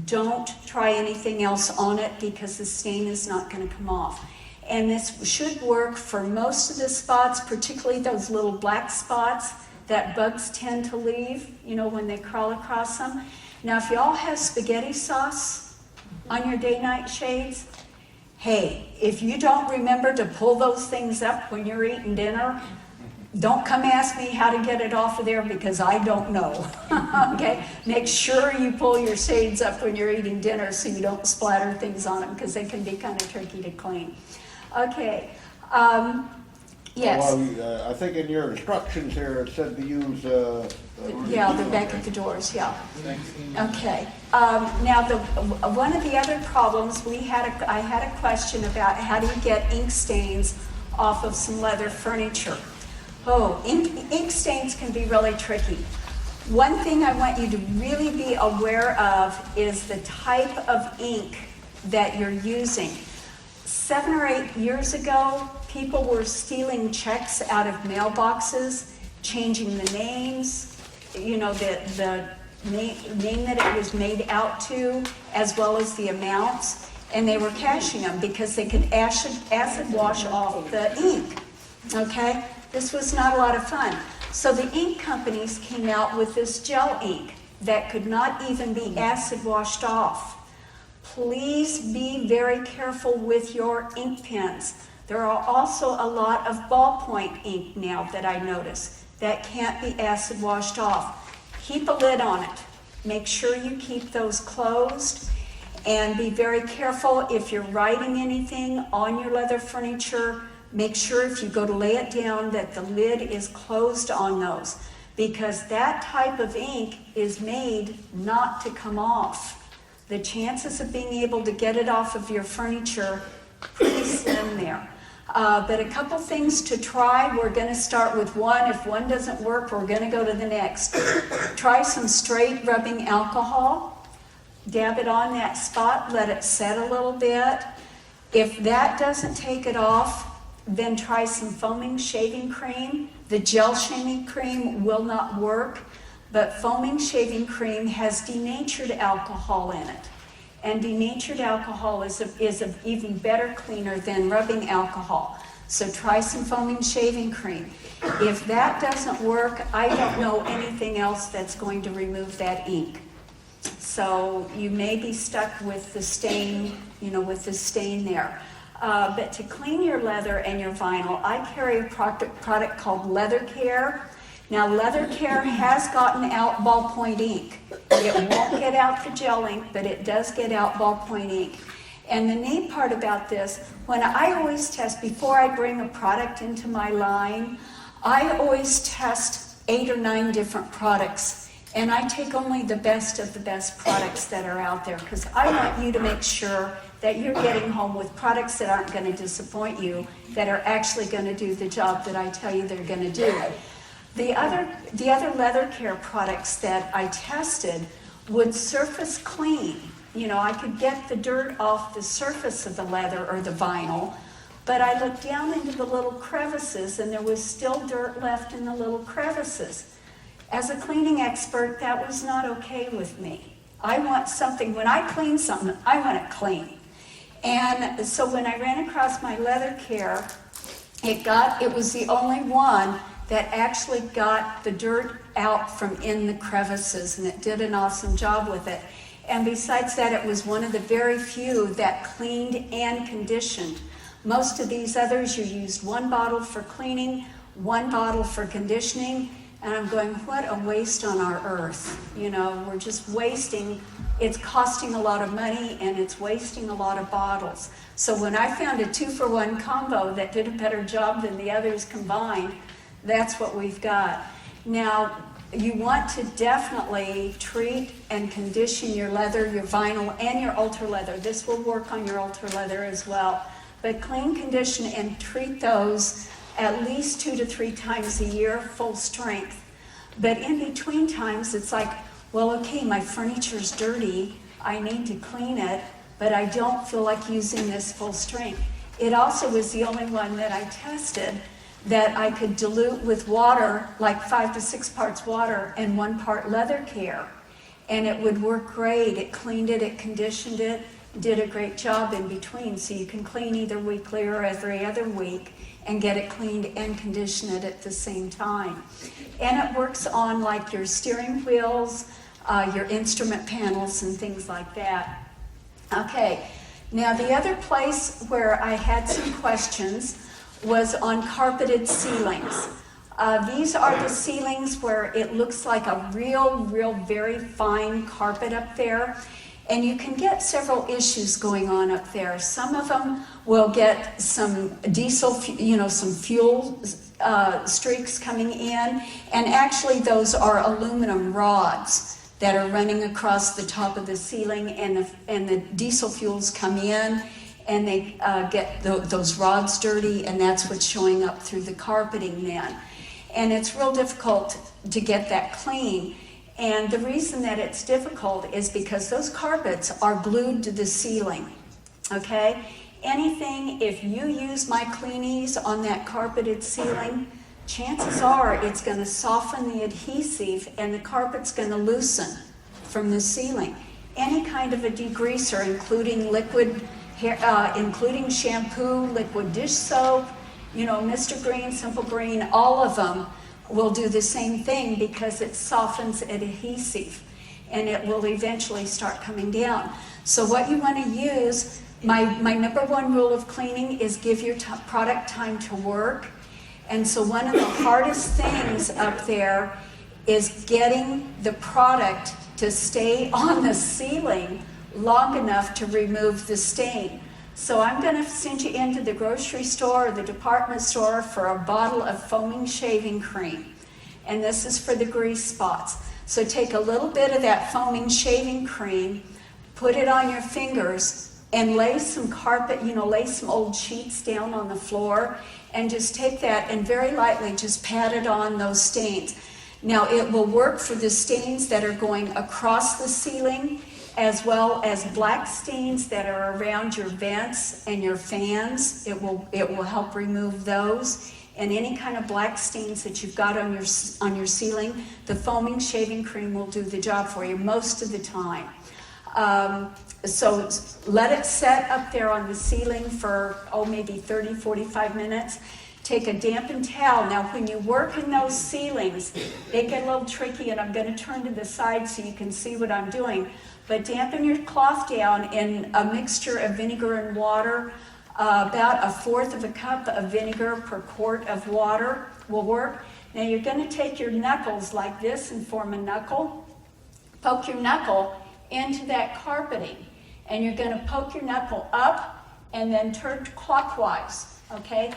don't try anything else on it, because the stain is not going to come off. And this should work for most of the spots, particularly those little black spots that bugs tend to leave, when they crawl across them. Now, if y'all have spaghetti sauce on your day-night shades, hey, if you don't remember to pull those things up when you're eating dinner, don't come ask me how to get it off of there, because I don't know. Okay? Make sure you pull your shades up when you're eating dinner so you don't splatter things on them, because they can be kind of tricky to clean. Okay. Yes. Well, I think in your instructions here, it said to use, Yeah, they're back at the doors, yeah. Okay. Now, one of the other problems, I had a question about how do you get ink stains off of some leather furniture. Oh, ink stains can be really tricky. One thing I want you to really be aware of is the type of ink that you're using. 7 or 8 years ago, people were stealing checks out of mailboxes, changing the names, the name that it was made out to, as well as the amounts, and they were cashing them because they could acid wash off the ink, okay? This was not a lot of fun. So the ink companies came out with this gel ink that could not even be acid washed off. Please be very careful with your ink pens. There are also a lot of ballpoint ink now that I notice that can't be acid washed off. Keep a lid on it. Make sure you keep those closed, and be very careful if you're writing anything on your leather furniture. Make sure if you go to lay it down that the lid is closed on those, because that type of ink is made not to come off. The chances of being able to get it off of your furniture pretty slim there. But a couple things to try. We're going to start with one. If one doesn't work, we're going to go to the next. Try some straight rubbing alcohol. Dab it on that spot. Let it set a little bit. If that doesn't take it off, then try some foaming shaving cream. The gel shaving cream will not work, but foaming shaving cream has denatured alcohol in it. And denatured alcohol is an even better cleaner than rubbing alcohol. So try some foaming shaving cream. If that doesn't work, I don't know anything else that's going to remove that ink. So you may be stuck with the stain, there. But to clean your leather and your vinyl, I carry a product called Leather Care. Now, Leather Care has gotten out ballpoint ink. It won't get out the gel ink, but it does get out ballpoint ink. And the neat part about this, when I always test, before I bring a product into my line, I always test 8 or 9 different products. And I take only the best of the best products that are out there, because I want you to make sure that you're getting home with products that aren't going to disappoint you, that are actually going to do the job that I tell you they're going to do. The other Leather Care products that I tested would surface clean. I could get the dirt off the surface of the leather or the vinyl, but I looked down into the little crevices and there was still dirt left in the little crevices. As a cleaning expert, that was not okay with me. I want something, when I clean something, I want it clean. And so when I ran across my Leather Care, it was the only one that actually got the dirt out from in the crevices, and it did an awesome job with it. And besides that, it was one of the very few that cleaned and conditioned. Most of these others, you used one bottle for cleaning, one bottle for conditioning, and I'm going, what a waste on our earth. You know, we're just wasting, it's costing a lot of money and it's wasting a lot of bottles. So when I found a 2-for-1 combo that did a better job than the others combined, that's what we've got. Now, you want to definitely treat and condition your leather, your vinyl, and your ultra leather. This will work on your ultra leather as well. But clean, condition, and treat those at least 2 to 3 times a year, full strength. But in between times, it's like, well, okay, my furniture's dirty, I need to clean it, but I don't feel like using this full strength. It also was the only one that I tested that I could dilute with water, like 5 to 6 parts water and 1 part leather care. And it would work great. It cleaned it, it conditioned it, did a great job in between. So you can clean either weekly or every other week and get it cleaned and condition it at the same time. And it works on like your steering wheels, your instrument panels and things like that. Okay, now the other place where I had some questions was on carpeted ceilings. These are the ceilings where it looks like a real, very fine carpet up there. And you can get several issues going on up there. Some of them will get some diesel, some fuel streaks coming in. And actually those are aluminum rods that are running across the top of the ceiling, and the diesel fuels come in and they get those rods dirty, and that's what's showing up through the carpeting then. And it's real difficult to get that clean. And the reason that it's difficult is because those carpets are glued to the ceiling, okay? Anything, if you use my cleanies on that carpeted ceiling, chances are it's going to soften the adhesive and the carpet's going to loosen from the ceiling. Any kind of a degreaser, including liquid hair, including shampoo, liquid dish soap, Mr. Green, Simple Green, all of them will do the same thing because it softens adhesive and it will eventually start coming down. So what you want to use, my number one rule of cleaning is give your product time to work. And so one of the hardest things up there is getting the product to stay on the ceiling long enough to remove the stain. So I'm going to send you into the grocery store or the department store for a bottle of foaming shaving cream. And this is for the grease spots. So take a little bit of that foaming shaving cream, put it on your fingers, and lay some carpet, lay some old sheets down on the floor, and just take that and very lightly just pat it on those stains. Now it will work for the stains that are going across the ceiling, as well as black stains that are around your vents and your fans. It will help remove those. And any kind of black stains that you've got on your ceiling, the foaming shaving cream will do the job for you most of the time. So let it set up there on the ceiling for, maybe 30, 45 minutes. Take a dampened towel. Now, when you work in those ceilings, they get a little tricky, and I'm going to turn to the side so you can see what I'm doing. But dampen your cloth down in a mixture of vinegar and water. About 1/4 of a cup of vinegar per quart of water will work. Now, you're going to take your knuckles like this and form a knuckle. Poke your knuckle into that carpeting. And you're going to poke your knuckle up and then turn clockwise, okay?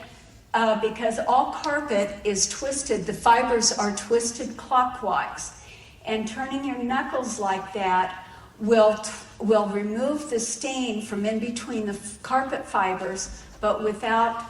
Because all carpet is twisted, the fibers are twisted clockwise. And turning your knuckles like that will remove the stain from in between the carpet fibers, but without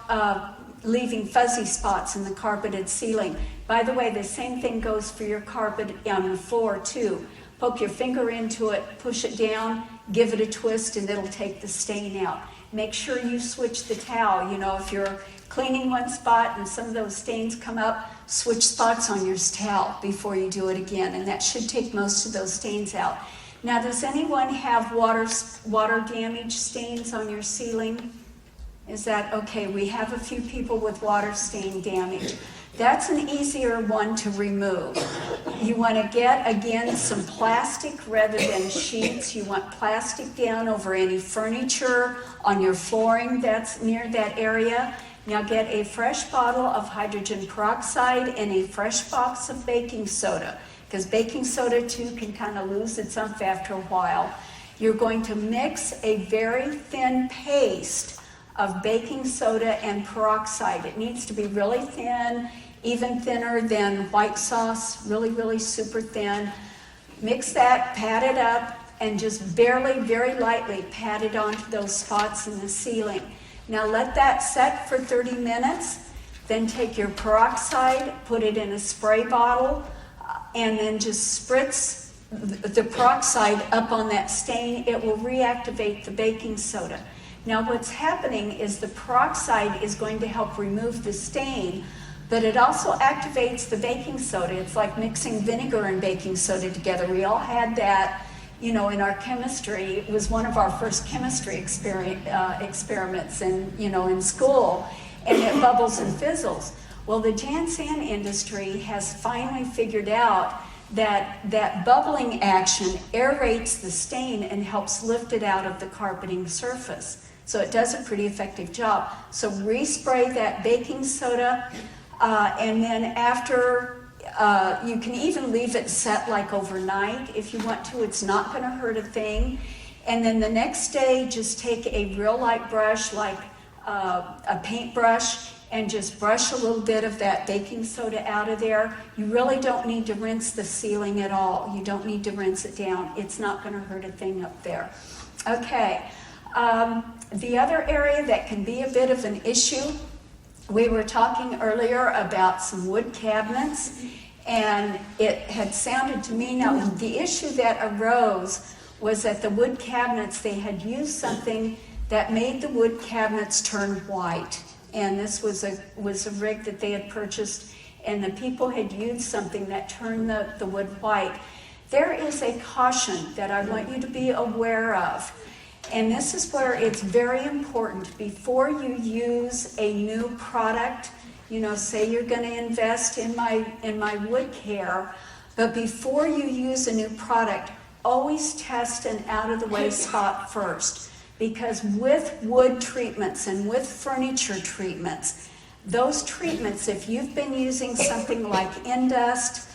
leaving fuzzy spots in the carpeted ceiling. By the way, the same thing goes for your carpet on the floor too. Poke your finger into it, push it down, give it a twist, and it'll take the stain out. Make sure you switch the towel. If you're cleaning one spot and some of those stains come up, switch spots on your towel before you do it again, and that should take most of those stains out. Now, does anyone have water damage stains on your ceiling? Is that okay? We have a few people with water stain damage. That's an easier one to remove. You want to get, again, some plastic rather than sheets. You want plastic down over any furniture on your flooring that's near that area. Now get a fresh bottle of hydrogen peroxide and a fresh box of baking soda, because baking soda too can kind of lose its umph after a while. You're going to mix a very thin paste of baking soda and peroxide. It needs to be really thin, even thinner than white sauce, really, really super thin. Mix that, pat it up, and just barely, very lightly pat it onto those spots in the ceiling. Now let that set for 30 minutes, then take your peroxide, put it in a spray bottle, and then just spritz the peroxide up on that stain. It will reactivate the baking soda. Now what's happening is the peroxide is going to help remove the stain, but it also activates the baking soda. It's like mixing vinegar and baking soda together. We all had that, in our chemistry. It was one of our first chemistry experiments in school, and it bubbles and fizzles. Well, the Jansan industry has finally figured out that bubbling action aerates the stain and helps lift it out of the carpeting surface. So it does a pretty effective job. So respray that baking soda, and then after, you can even leave it set like overnight if you want to. It's not going to hurt a thing. And then the next day, just take a real light brush, like a paintbrush, and just brush a little bit of that baking soda out of there. You really don't need to rinse the ceiling at all. You don't need to rinse it down. It's not going to hurt a thing up there. Okay. The other area that can be a bit of an issue, we were talking earlier about some wood cabinets, and it had sounded to me, now the issue that arose was that the wood cabinets, they had used something that made the wood cabinets turn white. And this was a rig that they had purchased, and the people had used something that turned the wood white. There is a caution that I want you to be aware of. And this is where it's very important before you use a new product. Say you're going to invest in my wood care, but before you use a new product, always test an out-of-the-way spot first. Because with wood treatments and with furniture treatments, those treatments, if you've been using something like Indust,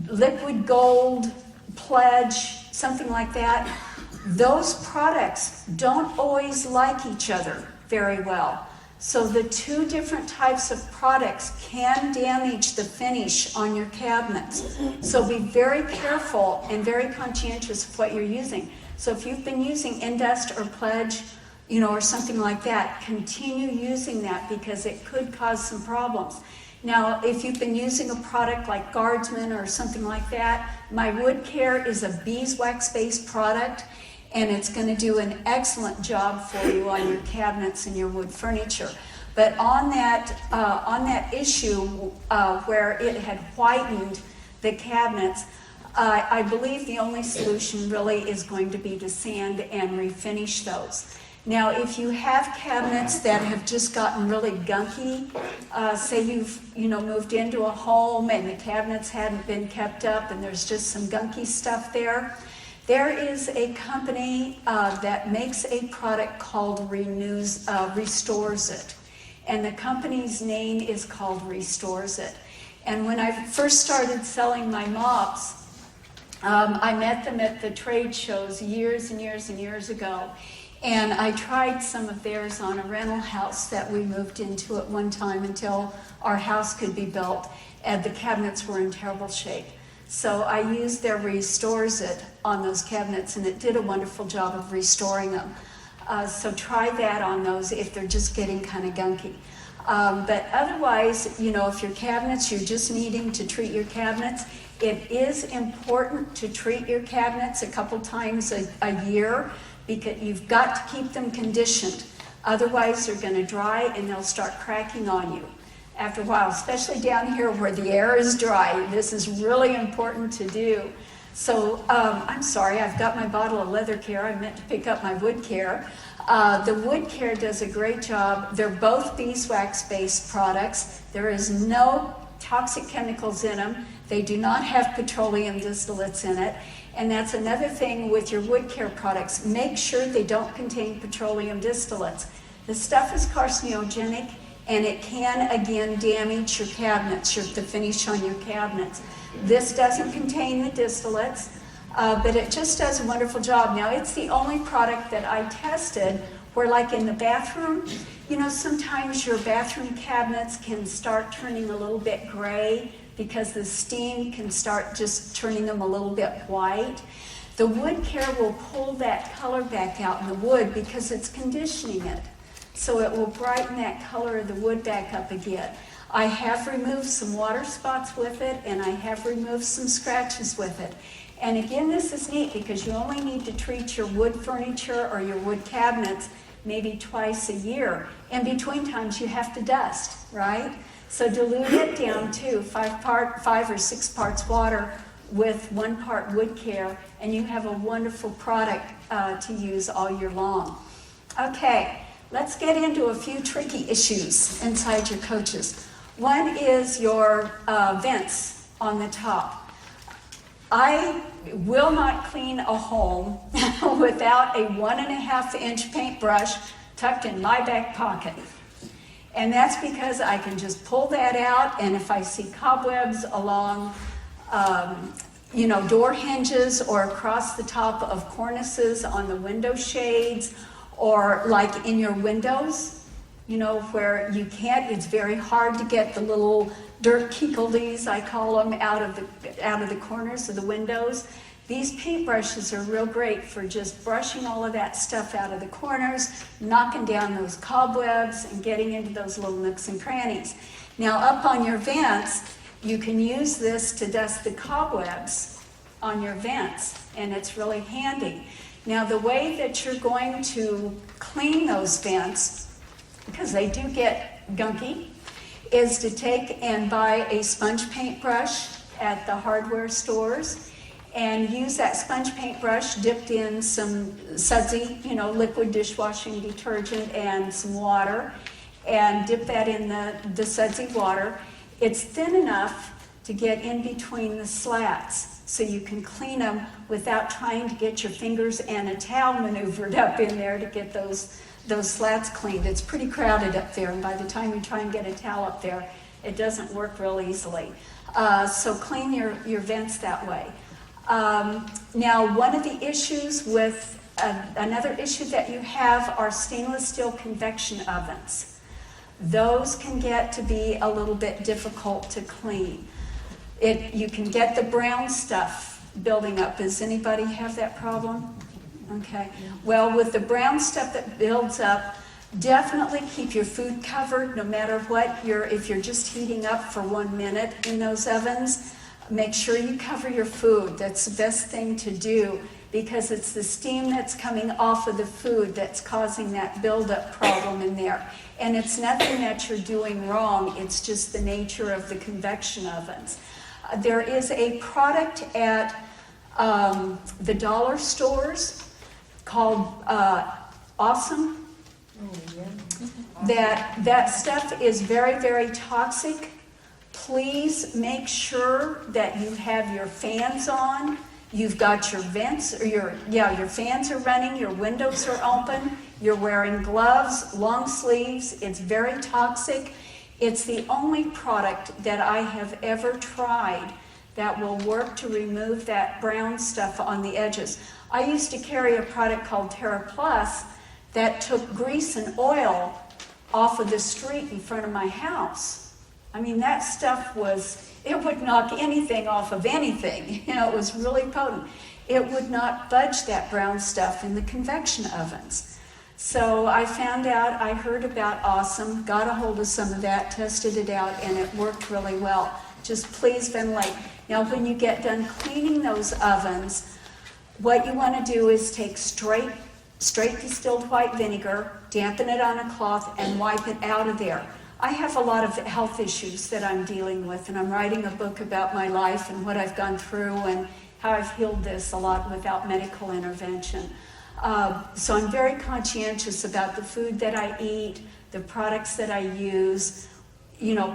Liquid Gold, Pledge, something like that, those products don't always like each other very well. So the two different types of products can damage the finish on your cabinets. So be very careful and very conscientious of what you're using. So if you've been using Indust or Pledge, or something like that, continue using that because it could cause some problems. Now, if you've been using a product like Guardsman or something like that, my Wood Care is a beeswax-based product, and it's going to do an excellent job for you on your cabinets and your wood furniture. But on that issue where it had whitened the cabinets, I believe the only solution really is going to be to sand and refinish those. Now, if you have cabinets that have just gotten really gunky, say you've moved into a home and the cabinets hadn't been kept up and there's just some gunky stuff there, there is a company that makes a product called Restores It. And the company's name is called Restores It. And when I first started selling my mops, I met them at the trade shows years and years and years ago. And I tried some of theirs on a rental house that we moved into at one time until our house could be built, and the cabinets were in terrible shape. So I used their Restores It on those cabinets, and it did a wonderful job of restoring them. So try that on those if they're just getting kind of gunky. But otherwise, if your cabinets, you're just needing to treat your cabinets, it is important to treat your cabinets a couple times a year, because you've got to keep them conditioned. Otherwise, they're going to dry and they'll start cracking on you after a while, especially down here where the air is dry. This is really important to do. So I'm sorry, I've got my bottle of Leather Care. I meant to pick up my Wood Care. The Wood Care does a great job. They're both beeswax-based products. There is no toxic chemicals in them. They do not have petroleum distillates in it. And that's another thing with your Wood Care products. Make sure they don't contain petroleum distillates. The stuff is carcinogenic, and it can, again, damage your cabinets, the finish on your cabinets. This doesn't contain the distillates, but it just does a wonderful job. Now, it's the only product that I tested where, like in the bathroom, you know, sometimes your bathroom cabinets can start turning a little bit gray because the steam can start just turning them a little bit white. The wood care will pull that color back out in the wood because it's conditioning it. So it will brighten that color of the wood back up again. I have removed some water spots with it, and I have removed some scratches with it. And again, this is neat because you only need to treat your wood furniture or your wood cabinets maybe twice a year. In between times, you have to dust, right? So dilute it down to 5 or 6 parts water with 1 part wood care, and you have a wonderful product to use all year long. Okay, let's get into a few tricky issues inside your coaches. One is your vents on the top. I will not clean a home without a 1.5-inch paintbrush tucked in my back pocket. And that's because I can just pull that out, and if I see cobwebs along door hinges or across the top of cornices on the window shades, or like in your windows, where you can't, it's very hard to get the little dirt kegels, I call them, out of the corners of the windows. These paintbrushes are real great for just brushing all of that stuff out of the corners, knocking down those cobwebs, and getting into those little nooks and crannies. Now, up on your vents, you can use this to dust the cobwebs on your vents, and it's really handy. Now, the way that you're going to clean those vents, because they do get gunky, is to take and buy a sponge paintbrush at the hardware stores, and use that sponge paintbrush dipped in some sudsy, liquid dishwashing detergent and some water, and dip that in the sudsy water. It's thin enough to get in between the slats, so you can clean them without trying to get your fingers and a towel maneuvered up in there to get those slats cleaned. It's pretty crowded up there, and by the time you try and get a towel up there, it doesn't work real easily. So clean your vents that way. Now, one of the issues with, another issue that you have are stainless steel convection ovens. Those can get to be a little bit difficult to clean. You can get the brown stuff building up. Does anybody have that problem? Okay. Well, with the brown stuff that builds up, definitely keep your food covered no matter what. If you're just heating up for 1 minute in those ovens, make sure you cover your food. That's the best thing to do, because it's the steam that's coming off of the food that's causing that buildup problem in there. And it's nothing that you're doing wrong, it's just the nature of the convection ovens. There is a product at the dollar stores called Awesome. That stuff is very, very toxic. Please make sure that you have your fans on. You've got your vents, or your fans are running, your windows are open, you're wearing gloves, long sleeves. It's very toxic. It's the only product that I have ever tried that will work to remove that brown stuff on the edges. I used to carry a product called Terra Plus that took grease and oil off of the street in front of my house. I mean, that stuff it would knock anything off of anything. It was really potent. It would not budge that brown stuff in the convection ovens. So I heard about Awesome, got a hold of some of that, tested it out, and it worked really well. Just please ventilate. Now, when you get done cleaning those ovens, what you want to do is take straight distilled white vinegar, dampen it on a cloth, and wipe it out of there. I have a lot of health issues that I'm dealing with, and I'm writing a book about my life and what I've gone through and how I've healed this a lot without medical intervention. So I'm very conscientious about the food that I eat, the products that I use,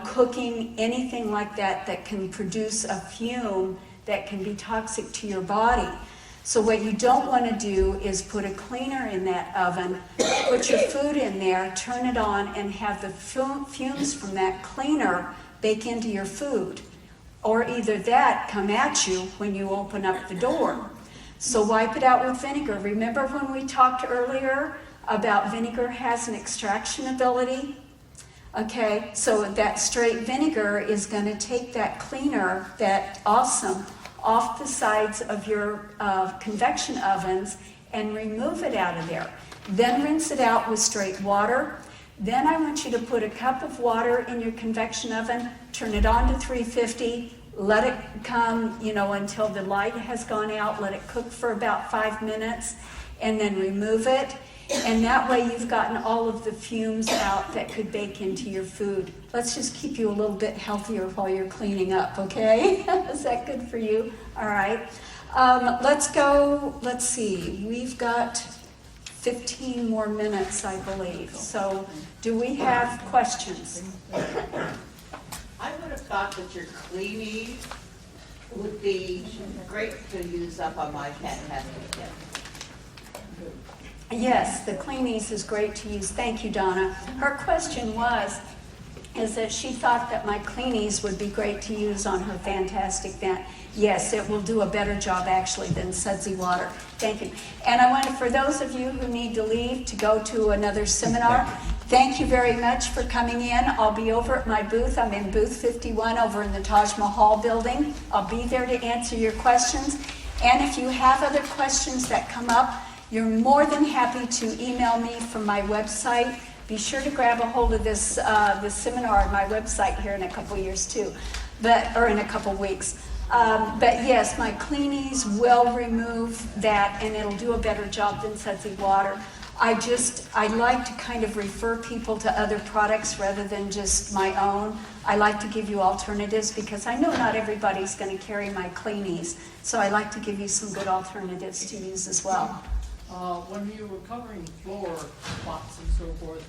cooking, anything like that can produce a fume that can be toxic to your body. So what you don't want to do is put a cleaner in that oven, put your food in there, turn it on, and have the fumes from that cleaner bake into your food. Or either that come at you when you open up the door. So wipe it out with vinegar. Remember when we talked earlier about vinegar has an extraction ability? Okay, so that straight vinegar is going to take that cleaner, that awesome, off the sides of your convection ovens and remove it out of there. Then rinse it out with straight water. Then I want you to put a cup of water in your convection oven, turn it on to 350, let it come, until the light has gone out, let it cook for about 5 minutes, and then remove it. And that way you've gotten all of the fumes out that could bake into your food. Let's just keep you a little bit healthier while you're cleaning up, okay? Is that good for you? All right. Let's see. We've got 15 more minutes, I believe. So do we have questions? I would have thought that your cleaning would be great to use up on my fantastic tip. Yes, the Cleanies is great to use. Thank you, Donna. Her question is that she thought that my Cleanies would be great to use on her Fantastic Vent. Yes, it will do a better job actually than sudsy water. Thank you. And I want for those of you who need to leave to go to another seminar, thank you very much for coming in. I'll be over at my booth. I'm in booth 51 over in the Taj Mahal building. I'll be there to answer your questions. And if you have other questions that come up, you're more than happy to email me from my website. Be sure to grab a hold of this seminar on my website here in a couple years too, or in a couple weeks. But yes, my Cleanies will remove that, and it'll do a better job than sudsy water. I like to kind of refer people to other products rather than just my own. I like to give you alternatives because I know not everybody's going to carry my Cleanies, so I like to give you some good alternatives to use as well. When you were covering floor spots and so forth,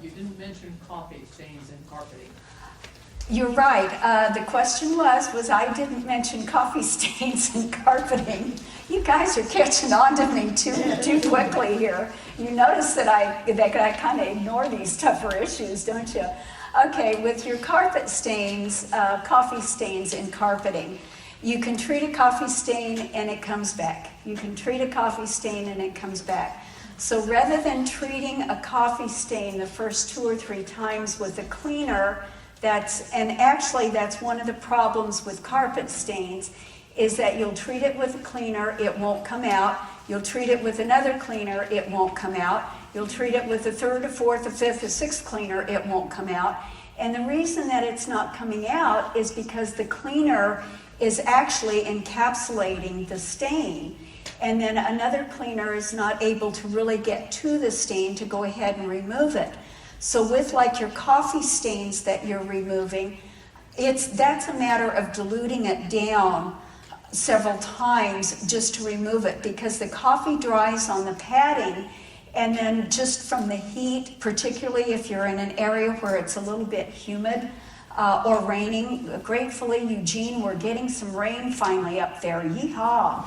you didn't mention coffee stains in carpeting. You're right. The question was I didn't mention coffee stains in carpeting. You guys are catching on to me too quickly here. You notice that I kind of ignore these tougher issues, don't you? Okay, with your carpet stains, coffee stains in carpeting, you can treat a coffee stain and it comes back. You can treat a coffee stain and it comes back. So rather than treating a coffee stain the first 2 or 3 times with a cleaner, that's one of the problems with carpet stains, is that you'll treat it with a cleaner, it won't come out. You'll treat it with another cleaner, it won't come out. You'll treat it with a 3rd, a 4th, a 5th, a 6th cleaner, it won't come out. And the reason that it's not coming out is because the cleaner is actually encapsulating the stain. And then another cleaner is not able to really get to the stain to go ahead and remove it. So with like your coffee stains that you're removing, that's a matter of diluting it down several times just to remove it, because the coffee dries on the padding, and then just from the heat, particularly if you're in an area where it's a little bit humid or raining. Gratefully, Eugene, we're getting some rain finally up there. Yeehaw!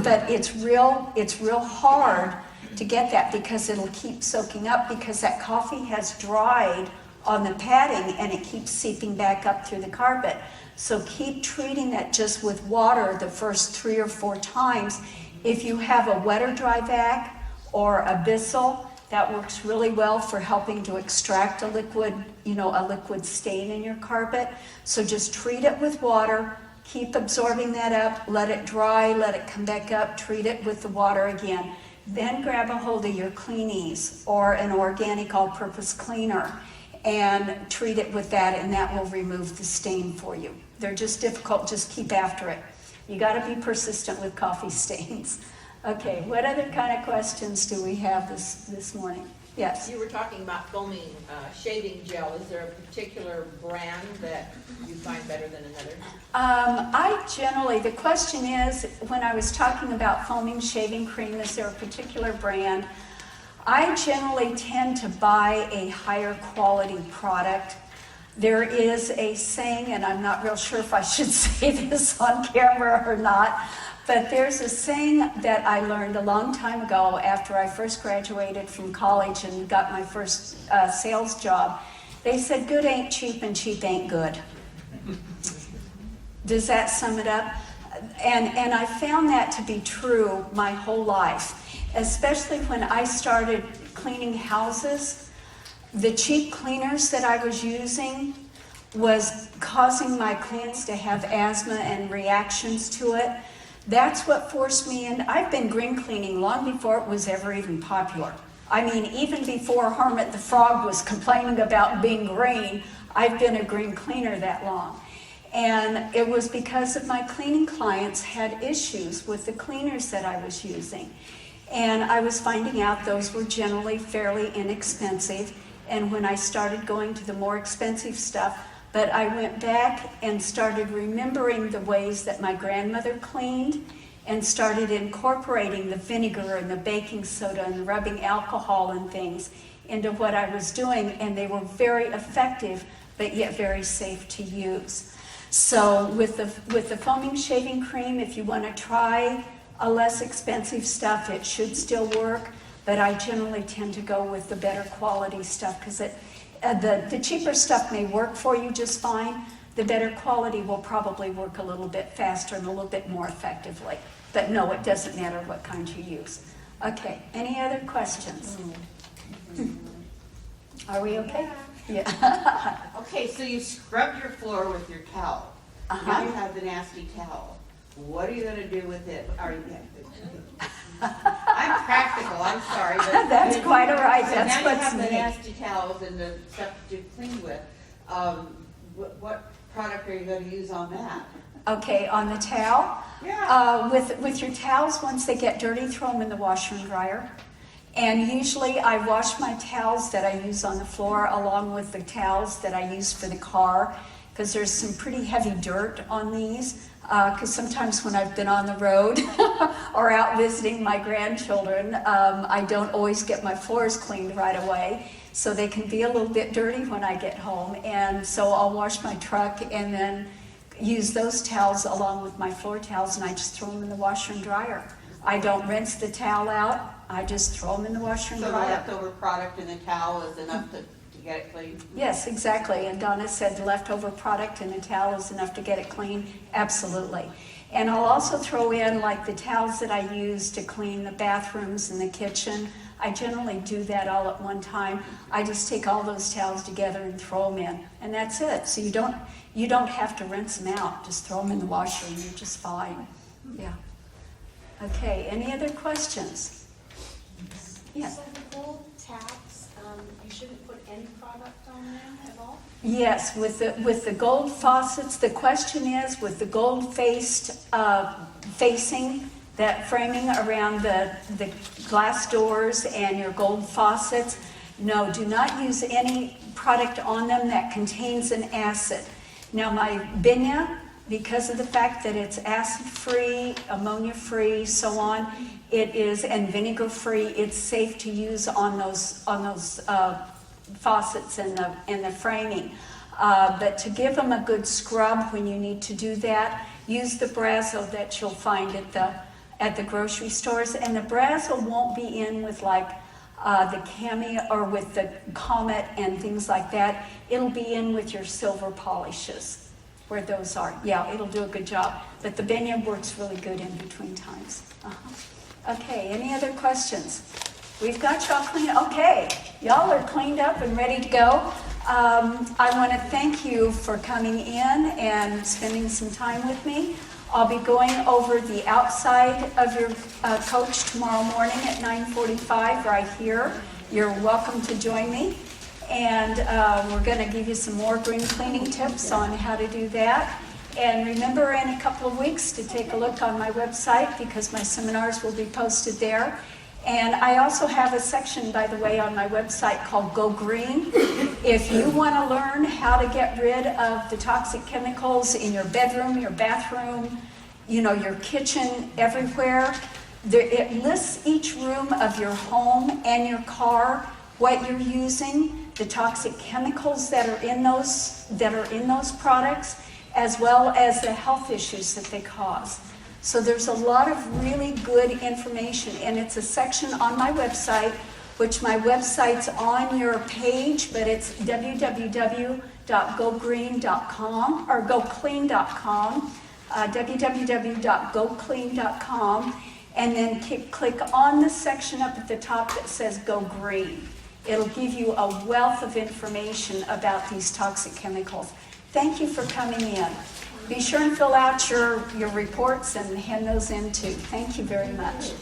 But it's real hard to get that because it'll keep soaking up because that coffee has dried on the padding and it keeps seeping back up through the carpet. So keep treating that just with water the first 3 or 4 times. If you have a wet or dry vac or a Bissell, that works really well for helping to extract a liquid stain in your carpet. So just treat it with water, keep absorbing that up, let it dry, let it come back up, treat it with the water again. Then grab a hold of your Cleanies or an organic all-purpose cleaner and treat it with that, and that will remove the stain for you. They're just difficult, just keep after it. You gotta be persistent with coffee stains. Okay, what other kind of questions do we have this morning? Yes? You were talking about foaming shaving gel. Is there a particular brand that you find better than another? The question is, when I was talking about foaming shaving cream, is there a particular brand? I generally tend to buy a higher quality product. There is a saying, and I'm not real sure if I should say this on camera or not, But there's a saying that I learned a long time ago after I first graduated from college and got my first sales job. They said, good ain't cheap and cheap ain't good. Does that sum it up? And I found that to be true my whole life, especially when I started cleaning houses. The cheap cleaners that I was using was causing my clients to have asthma and reactions to it. That's what forced me in. I've been green cleaning long before it was ever even popular. I mean, even before Hermit the Frog was complaining about being green, I've been a green cleaner that long. And it was because of my cleaning clients had issues with the cleaners that I was using. And I was finding out those were generally fairly inexpensive. And when I started going to the more expensive stuff, but I went back and started remembering the ways that my grandmother cleaned and started incorporating the vinegar and the baking soda and rubbing alcohol and things into what I was doing, and they were very effective, but yet very safe to use. So with the foaming shaving cream, if you want to try a less expensive stuff, it should still work, but I generally tend to go with the better quality stuff because the cheaper stuff may work for you just fine. The better quality will probably work a little bit faster and a little bit more effectively. But no, it doesn't matter what kind you use. Okay, any other questions? Are we okay? Yeah. Okay, so you scrubbed your floor with your towel. Now you have the nasty towel. What are you gonna do with it? I'm practical, I'm sorry, but. That's quite all right, So that's now you what's have the neat. nasty towels and the stuff that you cleaned with. What product are you gonna use on that? Okay, on the towel? Yeah. With your towels, once they get dirty, throw them in the washer and dryer. And usually I wash my towels that I use on the floor along with the towels that I use for the car, because there's some pretty heavy dirt on these. Because sometimes when I've been on the road or out visiting my grandchildren, I don't always get my floors cleaned right away. So they can be a little bit dirty when I get home. And so I'll wash my truck and then use those towels along with my floor towels, and I just throw them in the washer and dryer. I don't rinse the towel out. I just throw them in the washer and So the dryer. leftover product in the towel is enough to get it clean? Yes, exactly. And Donna said the leftover product in a towel is enough to get it clean. Absolutely. And I'll also throw in like the towels that I use to clean the bathrooms and the kitchen. I generally do that all at one time. I just take all those towels together and throw them in, and that's it. So you don't have to rinse them out. Just throw them in the washer and you're just fine. Yeah. Okay. Any other questions? Yeah. So the gold taps, you shouldn't put any product on them at all? Yes, with the gold faucets, the question is with the gold facing, that framing around the glass doors and your gold faucets, no, do not use any product on them that contains an acid. Now my Binya, because of the fact that it's acid-free, ammonia-free, so on, it is, and vinegar-free, it's safe to use on those faucets and the framing. But to give them a good scrub when you need to do that, use the Brazil that you'll find at the grocery stores. And the Brazil won't be in with like the Cami or with the Comet and things like that. It'll be in with your silver polishes, where those are. Yeah, it'll do a good job. But the Binya works really good in between times. Okay, any other questions? We've got y'all clean. Okay, y'all are cleaned up and ready to go. I want to thank you for coming in and spending some time with me. I'll be going over the outside of your coach tomorrow morning at 9:45 right here. You're welcome to join me. And we're going to give you some more green cleaning tips on how to do that. And remember in a couple of weeks to take a look on my website because my seminars will be posted there. And I also have a section, by the way, on my website called Go Green. If you want to learn how to get rid of the toxic chemicals in your bedroom, your bathroom, your kitchen, everywhere, it lists each room of your home and your car, what you're using, the toxic chemicals that are in those products, as well as the health issues that they cause. So there's a lot of really good information, and it's a section on my website, which my website's on your page, but it's www.gogreen.com or goclean.com, www.goclean.com, and then click on the section up at the top that says Go Green. It'll give you a wealth of information about these toxic chemicals. Thank you for coming in. Be sure and fill out your reports and hand those in too. Thank you very much.